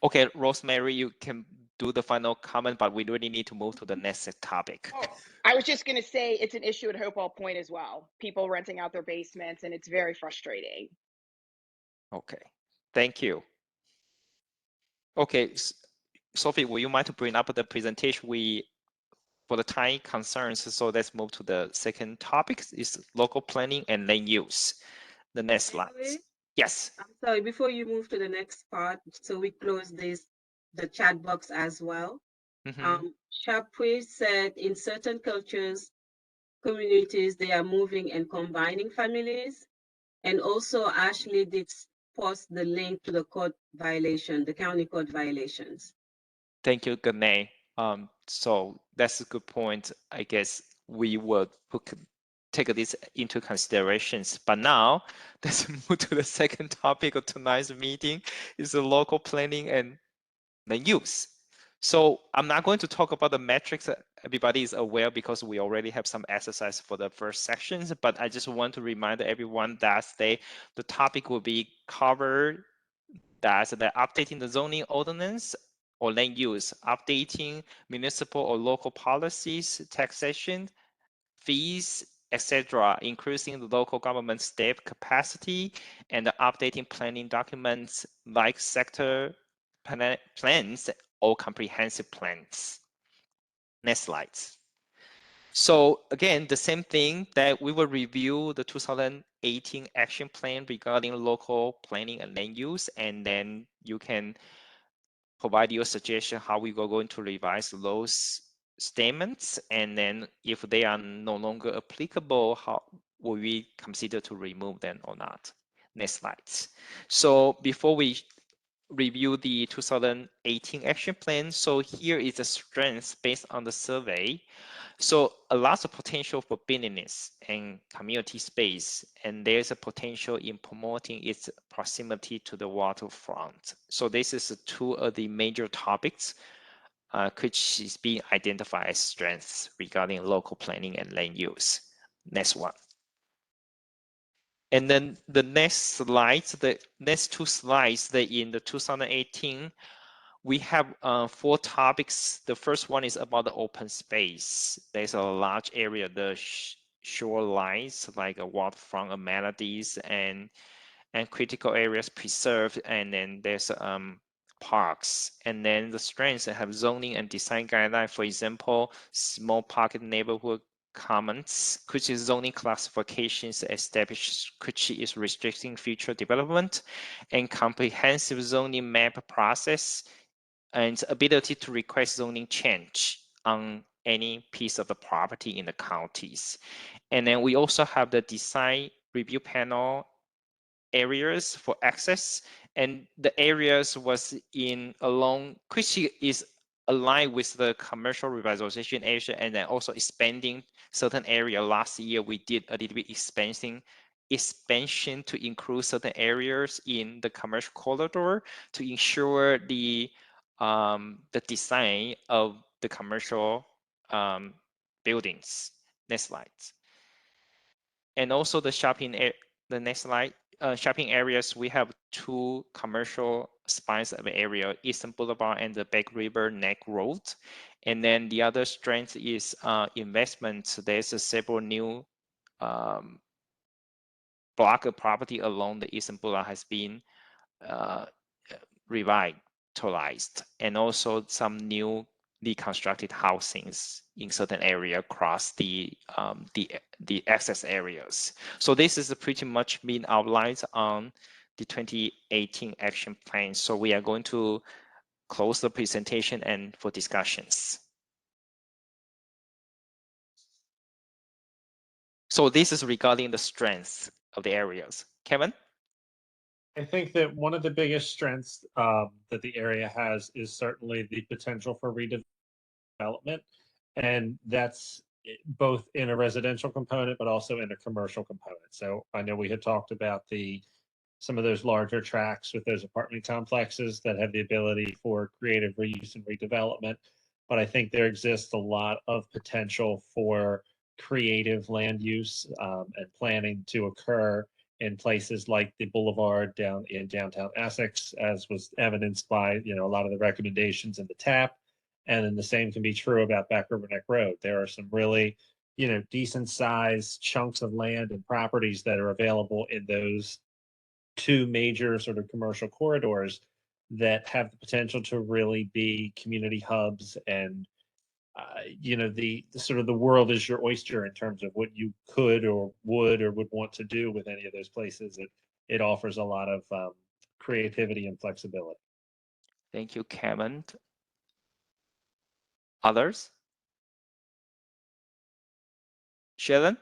Okay, Rosemary, you can do the final comment, but we really need to move to the next topic. Oh, I was just going to say it's an issue at Hopewell Point as well. People renting out their basements, and it's very frustrating. Okay, thank you. Okay, Sophie, will you mind to bring up the presentation for the time concerns? So let's move to the second topic, is local planning and land use. The next slide. Anyway, Yes. I'm sorry, before you move to the next part, so we close the chat box as well. Chapuis said in certain cultures, communities, they are moving and combining families. And also Ashley did post the link to the code violation, the county code violations. Thank you, Gane. So that's a good point. I guess we would take this into considerations. But now let's move to the second topic of tonight's meeting, is the local planning and land use. So I'm not going to talk about the metrics that everybody is aware, because we already have some exercise for the first sections, but I just want to remind everyone that the topic will be covered, that's the updating the zoning ordinance or land use, updating municipal or local policies, taxation, fees, etc., increasing the local government staff capacity, and updating planning documents like sector plans or comprehensive plans. Next slide. So again, the same thing that we will review the 2018 action plan regarding local planning and land use, and then you can provide your suggestion how we are going to revise those statements, and then if they are no longer applicable, how will we consider to remove them or not. Next slide. So before we review the 2018 action plan, so here is the strengths based on the survey. So a lot of potential for business and community space, and there's a potential in promoting its proximity to the waterfront. So this is two of the major topics which is being identified as strengths regarding local planning and land use. Next one. And then the next slides, the next two slides, in the 2018, we have 4 topics. The first one is about the open space. There's a large area, the shorelines, like waterfront amenities and critical areas preserved, and then there's parks. And then the strengths have zoning and design guidelines. For example, small pocket neighborhood comments, which is zoning classifications established, which is restricting future development, and comprehensive zoning map process, and ability to request zoning change on any piece of the property in the counties. And then we also have the design review panel areas for access, and the areas was in along, which is aligned with the commercial revitalization area, and then also expanding certain area. Last year we did a little bit expansion to include certain areas in the commercial corridor to ensure the design of the commercial buildings. Next slide. And also the the next slide. Shopping areas, we have 2 commercial spines of area, Eastern Boulevard and the Back River Neck Road. And then the other strength is investment. There's several new block of property along the Eastern Boulevard has been revitalized, and also some new reconstructed housings in certain area across the access areas. So this is pretty much being outlined on the 2018 action plan. So we are going to close the presentation and for discussions. So this is regarding the strengths of the areas. Kevin? I think that one of the biggest strengths that the area has is certainly the potential for redevelopment, and that's both in a residential component, but also in a commercial component. So I know we had talked about the some of those larger tracts with those apartment complexes that have the ability for creative reuse and redevelopment. But I think there exists a lot of potential for creative land use and planning to occur in places like the Boulevard down in downtown Essex, as was evidenced by, a lot of the recommendations in the TAP. And then the same can be true about Back River Neck Road. There are some really, decent sized chunks of land and properties that are available in those two major sort of commercial corridors that have the potential to really be community hubs. And the sort of the world is your oyster in terms of what you could or would want to do with any of those places. It offers a lot of creativity and flexibility. Thank you, Kevin. Others? Sharon?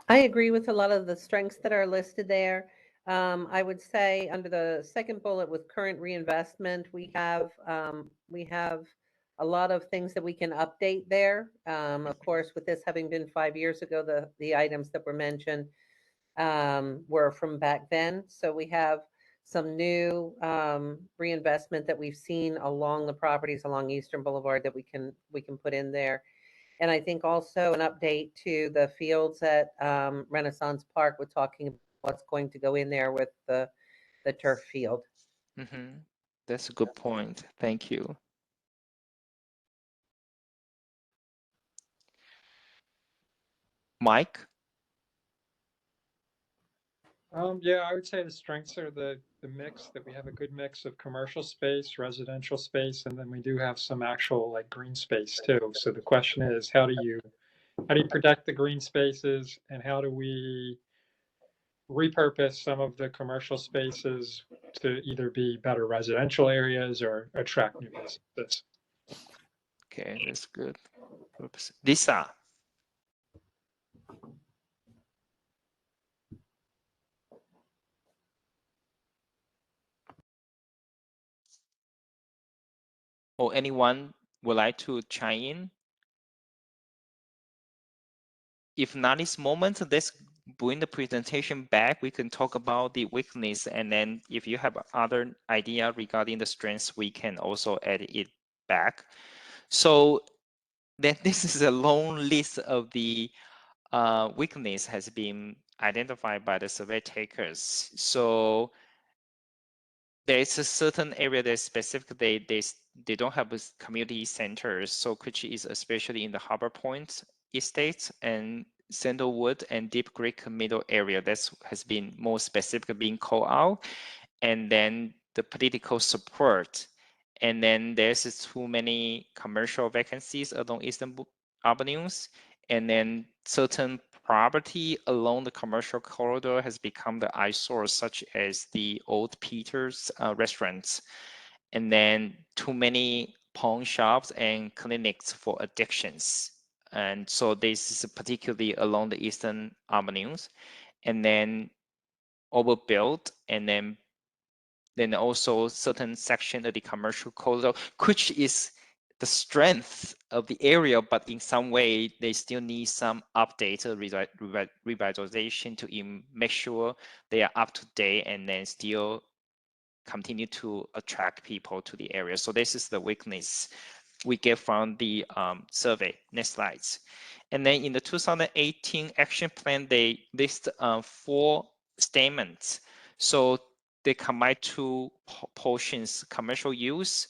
I agree with a lot of the strengths that are listed there. I would say under the second bullet with current reinvestment, we have a lot of things that we can update there. Of course, with this having been 5 years ago, the items that were mentioned were from back then. So we have some new reinvestment that we've seen along the properties along Eastern Boulevard that we can put in there. And I think also an update to the fields at Renaissance Park. We're talking about what's going to go in there with the turf field. Mm-hmm. That's a good point. Thank you. Mike? Yeah, I would say the strengths are the mix, that we have a good mix of commercial space, residential space, and then we do have some actual like green space too. So the question is, how do you protect the green spaces, and how do we repurpose some of the commercial spaces to either be better residential areas or attract new businesses? Okay, that's good. Lisa? Or anyone would like to chime in? If not this moment, let's bring the presentation back. We can talk about the weakness, and then if you have other idea regarding the strengths, we can also add it back. So then this is a long list of the weakness has been identified by the survey takers. So there's a certain area that specifically they don't have community centers, so which is especially in the Harbor Point estates and Sandalwood and Deep Creek middle area that has been more specifically being called out, and then the political support, and then there's too many commercial vacancies along Eastern avenues, and then certain property along the commercial corridor has become the eyesore, such as the Old Peter's restaurants, and then too many pawn shops and clinics for addictions. And so this is particularly along the Eastern avenues, and then overbuilt, and then also certain section of the commercial corridor, which is the strength of the area, but in some way they still need some update or revitalization to make sure they are up to date and then still continue to attract people to the area. So this is the weakness we get from the survey. Next slides. And then in the 2018 action plan, they list 4 statements. So they combine 2 portions: commercial use.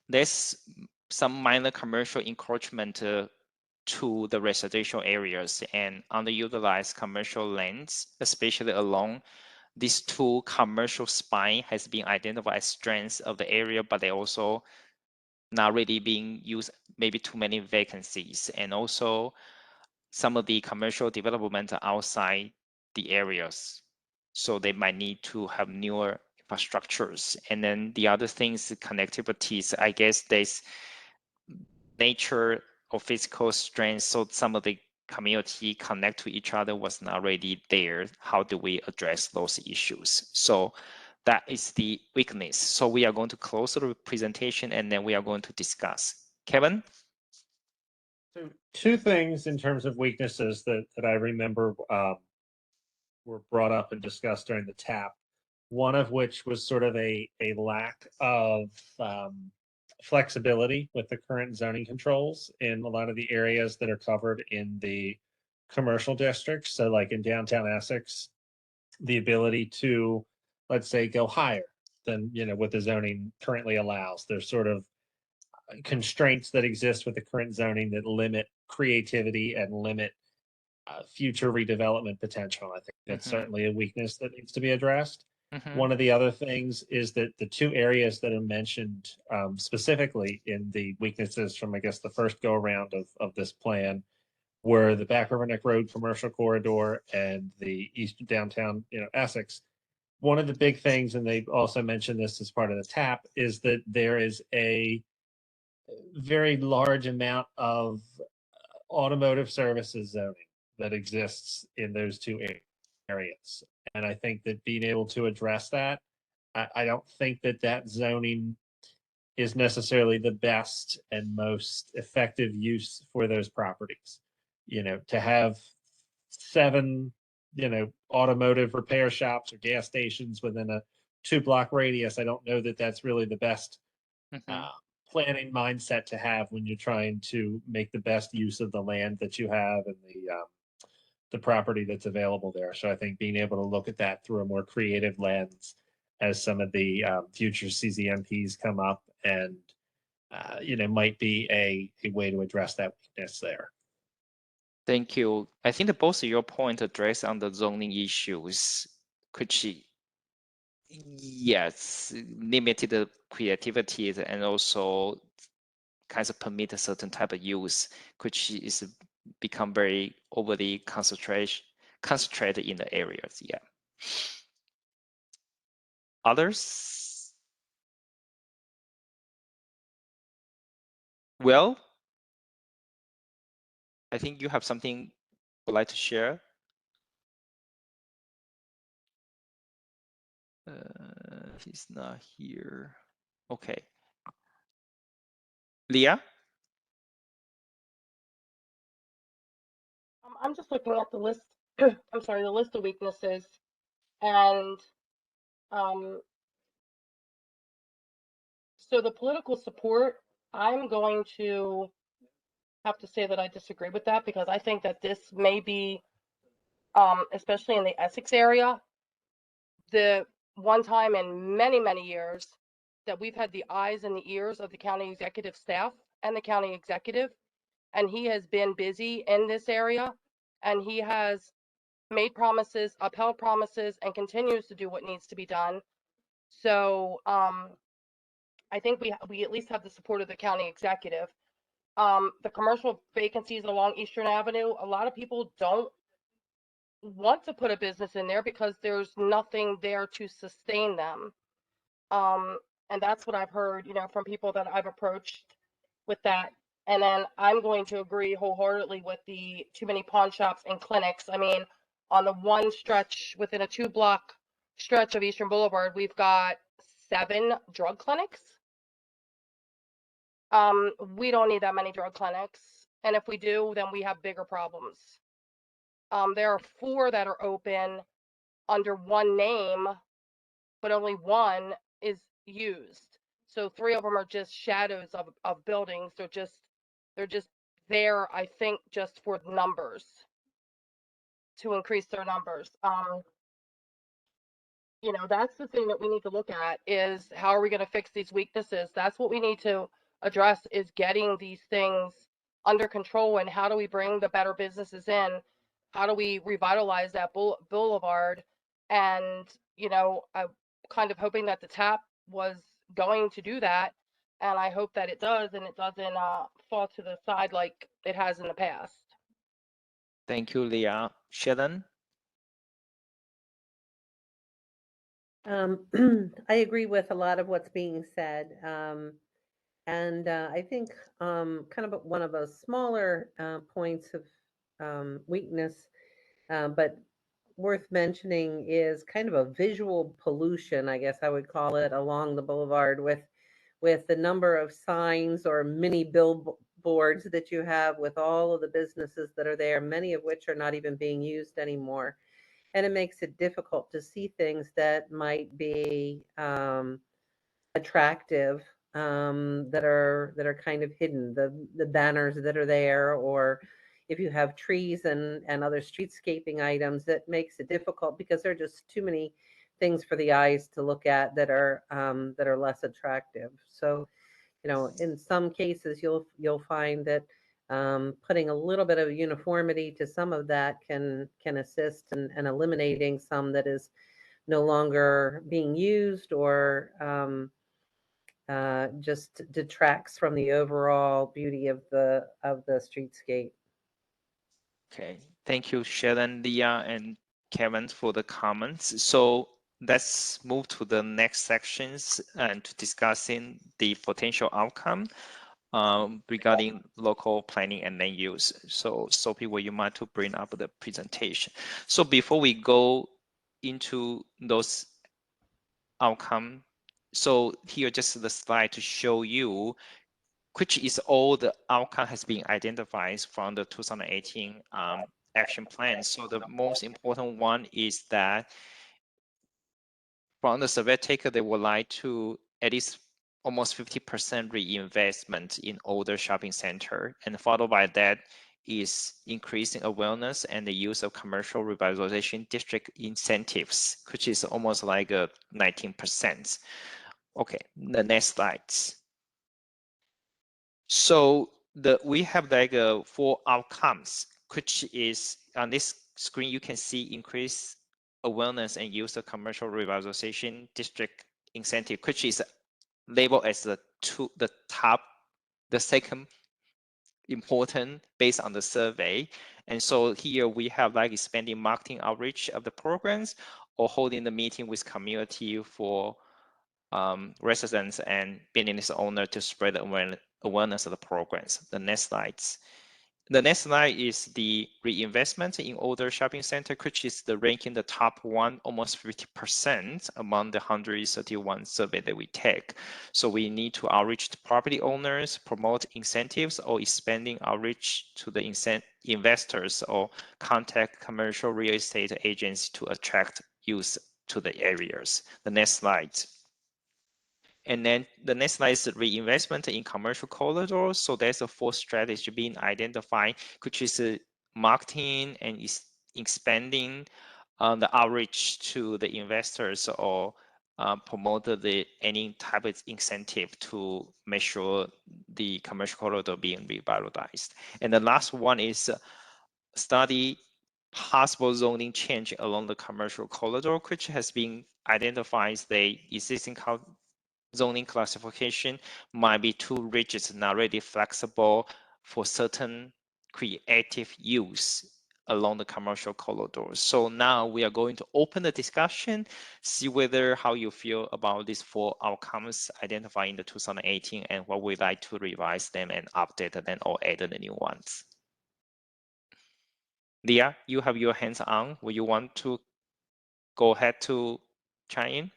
There's some minor commercial encroachment to the residential areas and underutilized commercial lands, especially along these 2 commercial spine has been identified as strengths of the area, but they also not really being used, maybe too many vacancies, and also some of the commercial development outside the areas. So they might need to have newer infrastructures. And then the other things, connectivities, I guess there's nature or physical strength. So some of the community connect to each other was not already there. How do we address those issues? So that is the weakness. So we are going to close the presentation and then we are going to discuss. Kevin? So two things in terms of weaknesses that I remember were brought up and discussed during the TAP. One of which was sort of a lack of flexibility with the current zoning controls in a lot of the areas that are covered in the commercial districts. So like in downtown Essex, the ability to, let's say, go higher than, what the zoning currently allows. There's sort of constraints that exist with the current zoning that limit creativity and limit future redevelopment potential. I think that's certainly a weakness that needs to be addressed. One of the other things is that the two areas that are mentioned specifically in the weaknesses from, I guess, the first go around of this plan were the Back River Neck Road commercial corridor and the east downtown, Essex. One of the big things, and they also mentioned this as part of the TAP, is that there is a very large amount of automotive services zoning that exists in those two areas. And I think that being able to address that, I don't think that zoning is necessarily the best and most effective use for those properties. To have 7, automotive repair shops or gas stations within a 2-block radius, I don't know that that's really the best planning mindset to have when you're trying to make the best use of the land that you have and the property that's available there. So I think being able to look at that through a more creative lens as some of the future CZMPs come up and, might be a way to address that weakness there. Thank you. I think that both of your points address on the zoning issues, which, yes, limited creativity and also kinds of permit a certain type of use, which is become very overly concentrated in the areas. Yeah. Others? Well, I think you have something you would like to share. He's not here. Okay. Leah? I'm just looking at the list. I'm sorry, the list of weaknesses, and so the political support. I'm going to have to say that I disagree with that because I think that this may be, especially in the Essex area, the one time in many, many years that we've had the eyes and the ears of the county executive staff and the county executive. And he has been busy in this area and he has made promises, upheld promises, and continues to do what needs to be done. So I think we at least have the support of the county executive. The commercial vacancies along Eastern Avenue, a lot of people don't want to put a business in there because there's nothing there to sustain them. And that's what I've heard, from people that I've approached with that. And then I'm going to agree wholeheartedly with the too many pawn shops and clinics. I mean, on the one stretch within a 2-block stretch of Eastern Boulevard, we've got 7 drug clinics. We don't need that many drug clinics. And if we do, then we have bigger problems. There are 4 that are open under one name, but only one is used. So 3 of them are just shadows of buildings. They're just there, I think, just for numbers, to increase their numbers. That's the thing that we need to look at is how are we going to fix these weaknesses? That's what we need to address, is getting these things under control, and how do we bring the better businesses in? How do we revitalize that boulevard? And, I'm kind of hoping that the TAP was going to do that. And I hope that it does, and it doesn't fall to the side like it has in the past. Thank you, Leah. Shannon? I agree with a lot of what's being said. And I think kind of one of those smaller points of weakness, but worth mentioning, is kind of a visual pollution, I guess I would call it, along the boulevard with the number of signs or mini boards that you have with all of the businesses that are there, many of which are not even being used anymore. And it makes it difficult to see things that might be attractive, that are kind of hidden, the banners that are there, or if you have trees and other streetscaping items, that makes it difficult because there are just too many things for the eyes to look at that are less attractive. So, in some cases, you'll find that putting a little bit of uniformity to some of that can assist in eliminating some that is no longer being used, or just detracts from the overall beauty of the streetscape. Okay, thank you, Sharon, Leah, and Kevin for the comments. So let's move to the next sections and to discussing the potential outcome regarding local planning and land use. So Sophie, would you mind to bring up the presentation? So before we go into those outcome, so here just the slide to show you which is all the outcome has been identified from the 2018 action plan. So the most important one is that from the survey taker, they would like to at least almost 50% reinvestment in older shopping center, and followed by that is increasing awareness and the use of commercial revitalization district incentives, which is almost like a 19%. Okay, the next slides. So we have like 4 outcomes, which is on this screen you can see increase awareness and use of commercial revitalization district incentive, which is labeled as the second important based on the survey. And so here we have like expanding marketing outreach of the programs or holding the meeting with community for residents and business owners to spread the awareness of the programs. The next slides. The next slide is the reinvestment in older shopping center, which is the ranking the top one, almost 50% among the 131 survey that we take. So we need to outreach to property owners, promote incentives, or expanding outreach to the investors, or contact commercial real estate agents to attract use to the areas. The next slide. And then the next slide is reinvestment in commercial corridors. So there's a 4th strategy being identified, which is marketing and expanding the outreach to the investors, or promote any type of incentive to make sure the commercial corridor being revitalized. And the last one is study possible zoning change along the commercial corridor, which has been identified the existing zoning classification might be too rigid, not really flexible for certain creative use along the commercial corridors. So now we are going to open the discussion, see whether how you feel about these 4 outcomes identified in the 2018 and what we'd like to revise them and update them or add the new ones. Leah, you have your hands on. Would you want to go ahead to chime in?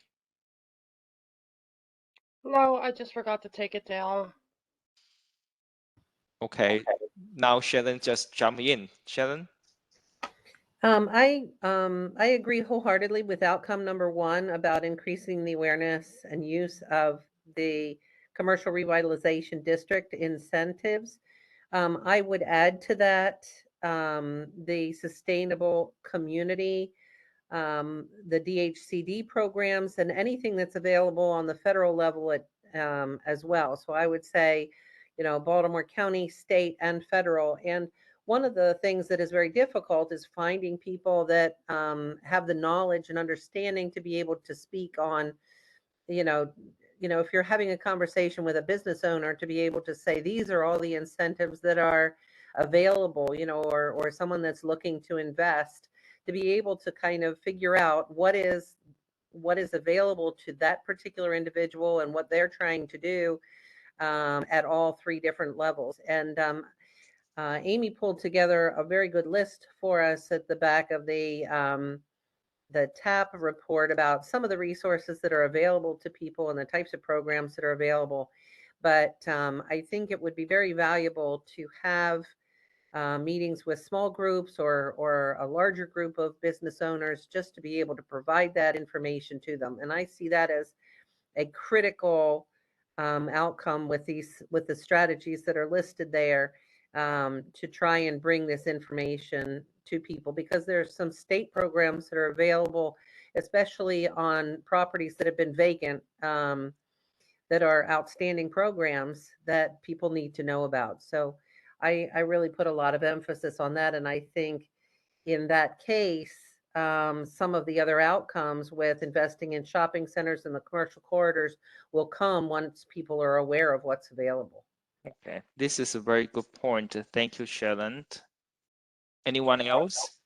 No, I just forgot to take it down. Okay, now Sharon just jump in. Sharon? I agree wholeheartedly with outcome number 1 about increasing the awareness and use of the commercial revitalization district incentives. I would add to that the sustainable community, the DHCD programs, and anything that's available on the federal level as well. So I would say, Baltimore County, state, and federal. And one of the things that is very difficult is finding people that have the knowledge and understanding to be able to speak on, if you're having a conversation with a business owner, to be able to say, these are all the incentives that are available, or someone that's looking to invest, to be able to kind of figure out what is available to that particular individual and what they're trying to do at all 3 different levels. And Amy pulled together a very good list for us at the back of the TAP report about some of the resources that are available to people and the types of programs that are available. but I think it would be very valuable to have meetings with small groups or a larger group of business owners just to be able to provide that information to them. And I see that as a critical outcome with the strategies that are listed there, to try and bring this information to people, because there are some state programs that are available, especially on properties that have been vacant, that are outstanding programs that people need to know about. So I really put a lot of emphasis on that. And I think in that case, some of the other outcomes with investing in shopping centers and the commercial corridors will come once people are aware of what's available. Okay, this is a very good point. Thank you, Sharon. Anyone else?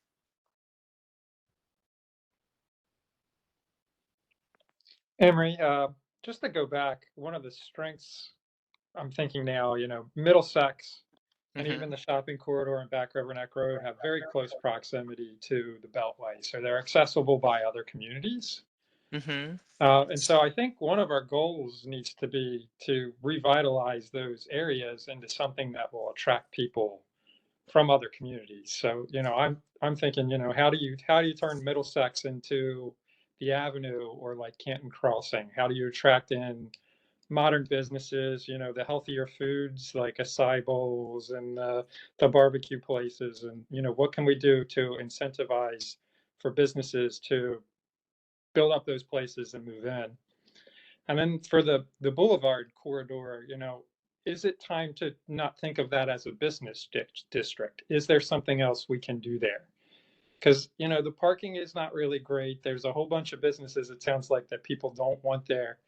Emery, just to go back, one of the strengths I'm thinking now, Middlesex and even the shopping corridor and Back River Neck Road have very close proximity to the Beltway, so they're accessible by other communities. And so I think one of our goals needs to be to revitalize those areas into something that will attract people from other communities. So, I'm thinking, how do you turn Middlesex into the Avenue or like Canton Crossing? How do you attract in modern businesses, the healthier foods like acai bowls and the barbecue places? And, what can we do to incentivize for businesses to build up those places and move in? And then for the Boulevard corridor, is it time to not think of that as a business district? Is there something else we can do there? Because, the parking is not really great. There's a whole bunch of businesses, it sounds like, that people don't want there.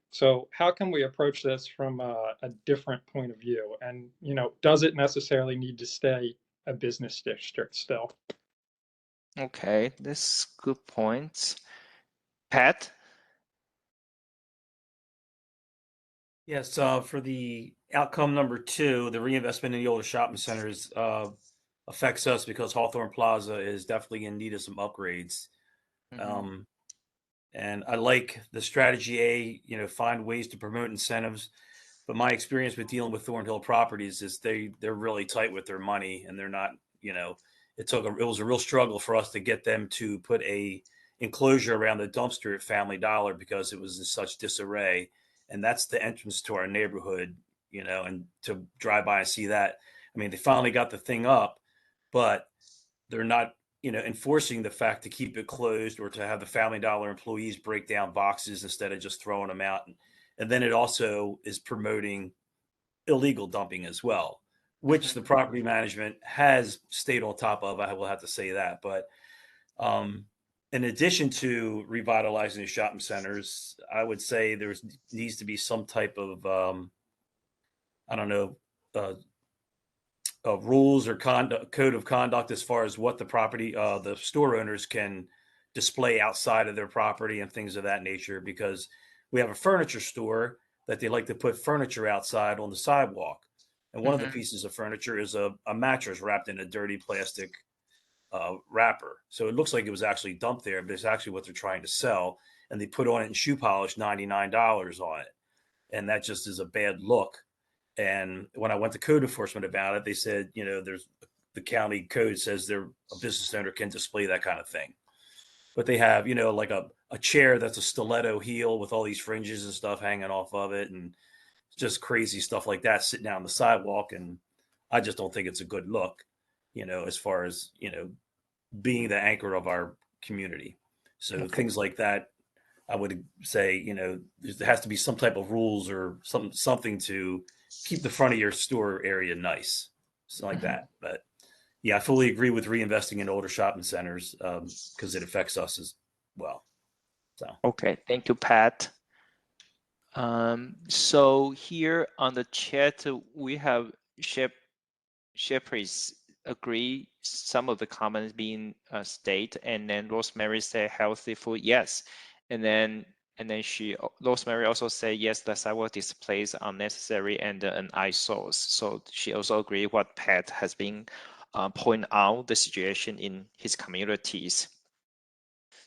So how can we approach this from a different point of view? And, does it necessarily need to stay a business district still? Okay, that's good points. Pat? Yes, for the outcome number 2, the reinvestment in the older shopping centers affects us because Hawthorne Plaza is definitely in need of some upgrades. And I like the strategy A, find ways to promote incentives. But my experience with dealing with Thornhill Properties is they're really tight with their money, and they're not, it was a real struggle for us to get them to put a enclosure around the dumpster at Family Dollar because it was in such disarray. And that's the entrance to our neighborhood, and to drive by and see that. I mean, they finally got the thing up, but they're not, enforcing the fact to keep it closed or to have the Family Dollar employees break down boxes instead of just throwing them out. And then it also is promoting illegal dumping as well, which the property management has stayed on top of. I will have to say that. But in addition to revitalizing the shopping centers, I would say there needs to be some type of, rules or code of conduct as far as what the store owners can display outside of their property and things of that nature. Because we have a furniture store that they like to put furniture outside on the sidewalk. And one of the pieces of furniture is a mattress wrapped in a dirty plastic wrapper. So it looks like it was actually dumped there, but it's actually what they're trying to sell. And they put on it in shoe polish, $99 on it. And that just is a bad look. And when I went to code enforcement about it, they said, there's the county code says a business owner can display that kind of thing. But they have, like a chair that's a stiletto heel with all these fringes and stuff hanging off of it, and just crazy stuff like that sitting out on the sidewalk. And I just don't think it's a good look, as far as, being the anchor of our community. So things like that, I would say, there has to be some type of rules or something to keep the front of your store area nice, something like that. But yeah, I fully agree with reinvesting in older shopping centers because it affects us as well. So okay, thank you, Pat. So here on the chat, we have Shepherds agree some of the comments being stated, and then Rosemary said healthy food, yes, and then Rosemary also said yes, the sidewalk displays are necessary and an eyesores. So she also agreed what Pat has been point out the situation in his communities.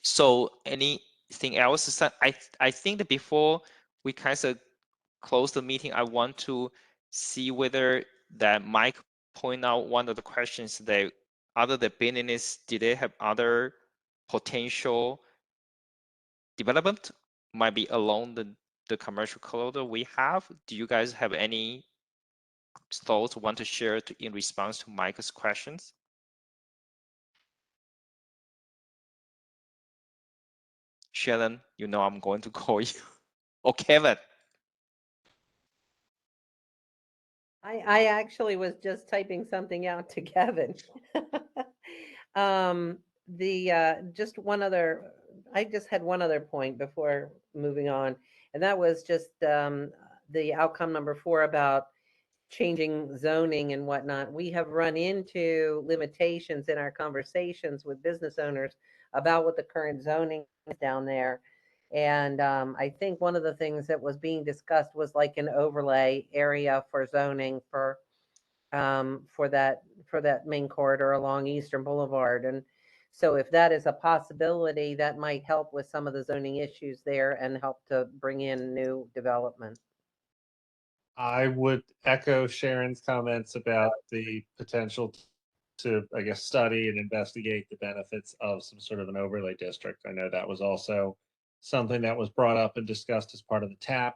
So anything else? I think that before we kind of close the meeting, I want to see whether that Mike point out one of the questions that other than business, did they have other potential development might be along the commercial corridor we have? Do you guys have any thoughts want to share in response to Mike's questions? Shannon, you know I'm going to call you. Or Kevin. I actually was just typing something out to Kevin. Just one other, I just had one other point before moving on, and that was just the outcome number 4 about changing zoning and whatnot. We have run into limitations in our conversations with business owners about what the current zoning is down there. And I think one of the things that was being discussed was like an overlay area for zoning for that main corridor along Eastern Boulevard. And so if that is a possibility, that might help with some of the zoning issues there and help to bring in new development. I would echo Sharon's comments about the potential to, I guess, study and investigate the benefits of some sort of an overlay district. I know that was also something that was brought up and discussed as part of the TAP.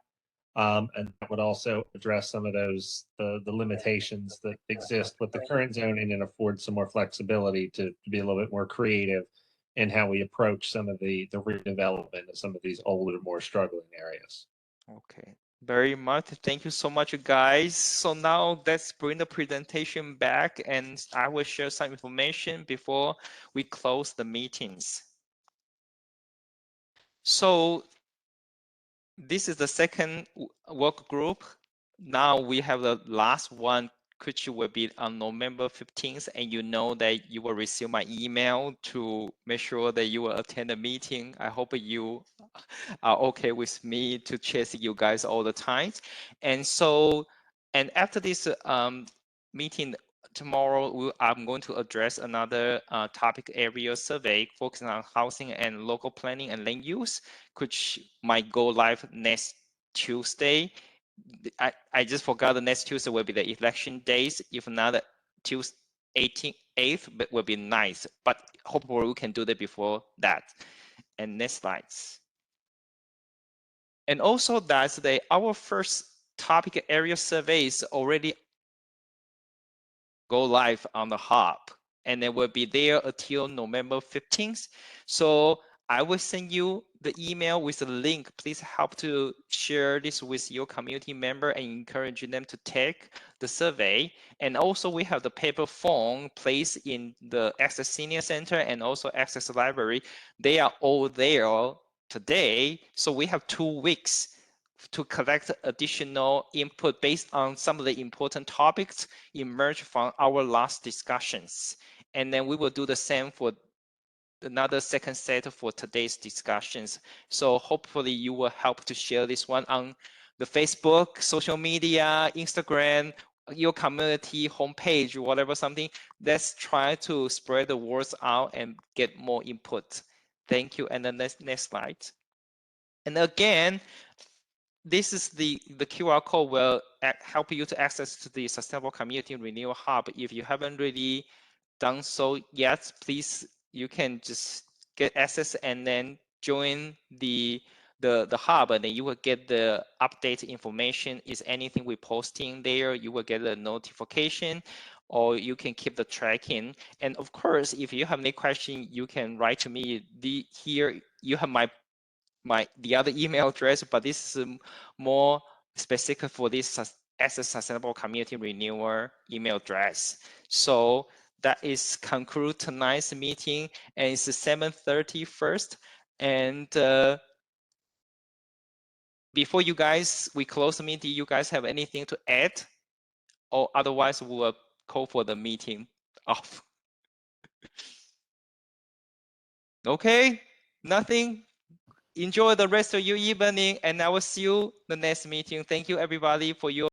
And that would also address some of those, the limitations that exist with the current zoning and afford some more flexibility to be a little bit more creative in how we approach some of the redevelopment of some of these older, more struggling areas. Okay, very much. Thank you so much, guys. So now let's bring the presentation back and I will share some information before we close the meetings. So this is the second work group. Now we have the last one, which will be on November 15th. And you know that you will receive my email to make sure that you will attend the meeting. I hope you are okay with me to chase you guys all the time. And so, and after this meeting tomorrow, I'm going to address another topic area survey focusing on housing and local planning and land use, which might go live next Tuesday. I just forgot the next Tuesday will be the election days. If not Tuesday 8th, but will be nice. But hopefully we can do that before that. And next slides. And also that's our first topic area survey is already go live on the hub, and it will be there until November 15th. So I will send you the email with the link. Please help to share this with your community member and encourage them to take the survey. And also we have the paper form placed in the Access Senior Center and also Access Library. They are all there today. So we have 2 weeks to collect additional input based on some of the important topics emerged from our last discussions. And then we will do the same for another second set for today's discussions. So hopefully you will help to share this one on the Facebook, social media, Instagram, your community homepage, whatever something. Let's try to spread the words out and get more input. Thank you. And the next slide. And again, this is the QR code will help you to access to the Sustainable Community Renewal Hub. If you haven't really done so yet, please, you can just get access and then join the hub, and then you will get the update information. Is anything we posting there, you will get a notification, or you can keep the tracking. And of course, if you have any question, you can write to me. Here you have the other email address, but this is more specific for this Access Sustainable Community Renewal email address. So that is conclude tonight's meeting, and it's 7:30 first. And before we close the meeting, you guys have anything to add? Or otherwise we will call for the meeting off. Okay, nothing. Enjoy the rest of your evening, and I will see you the next meeting. Thank you everybody for your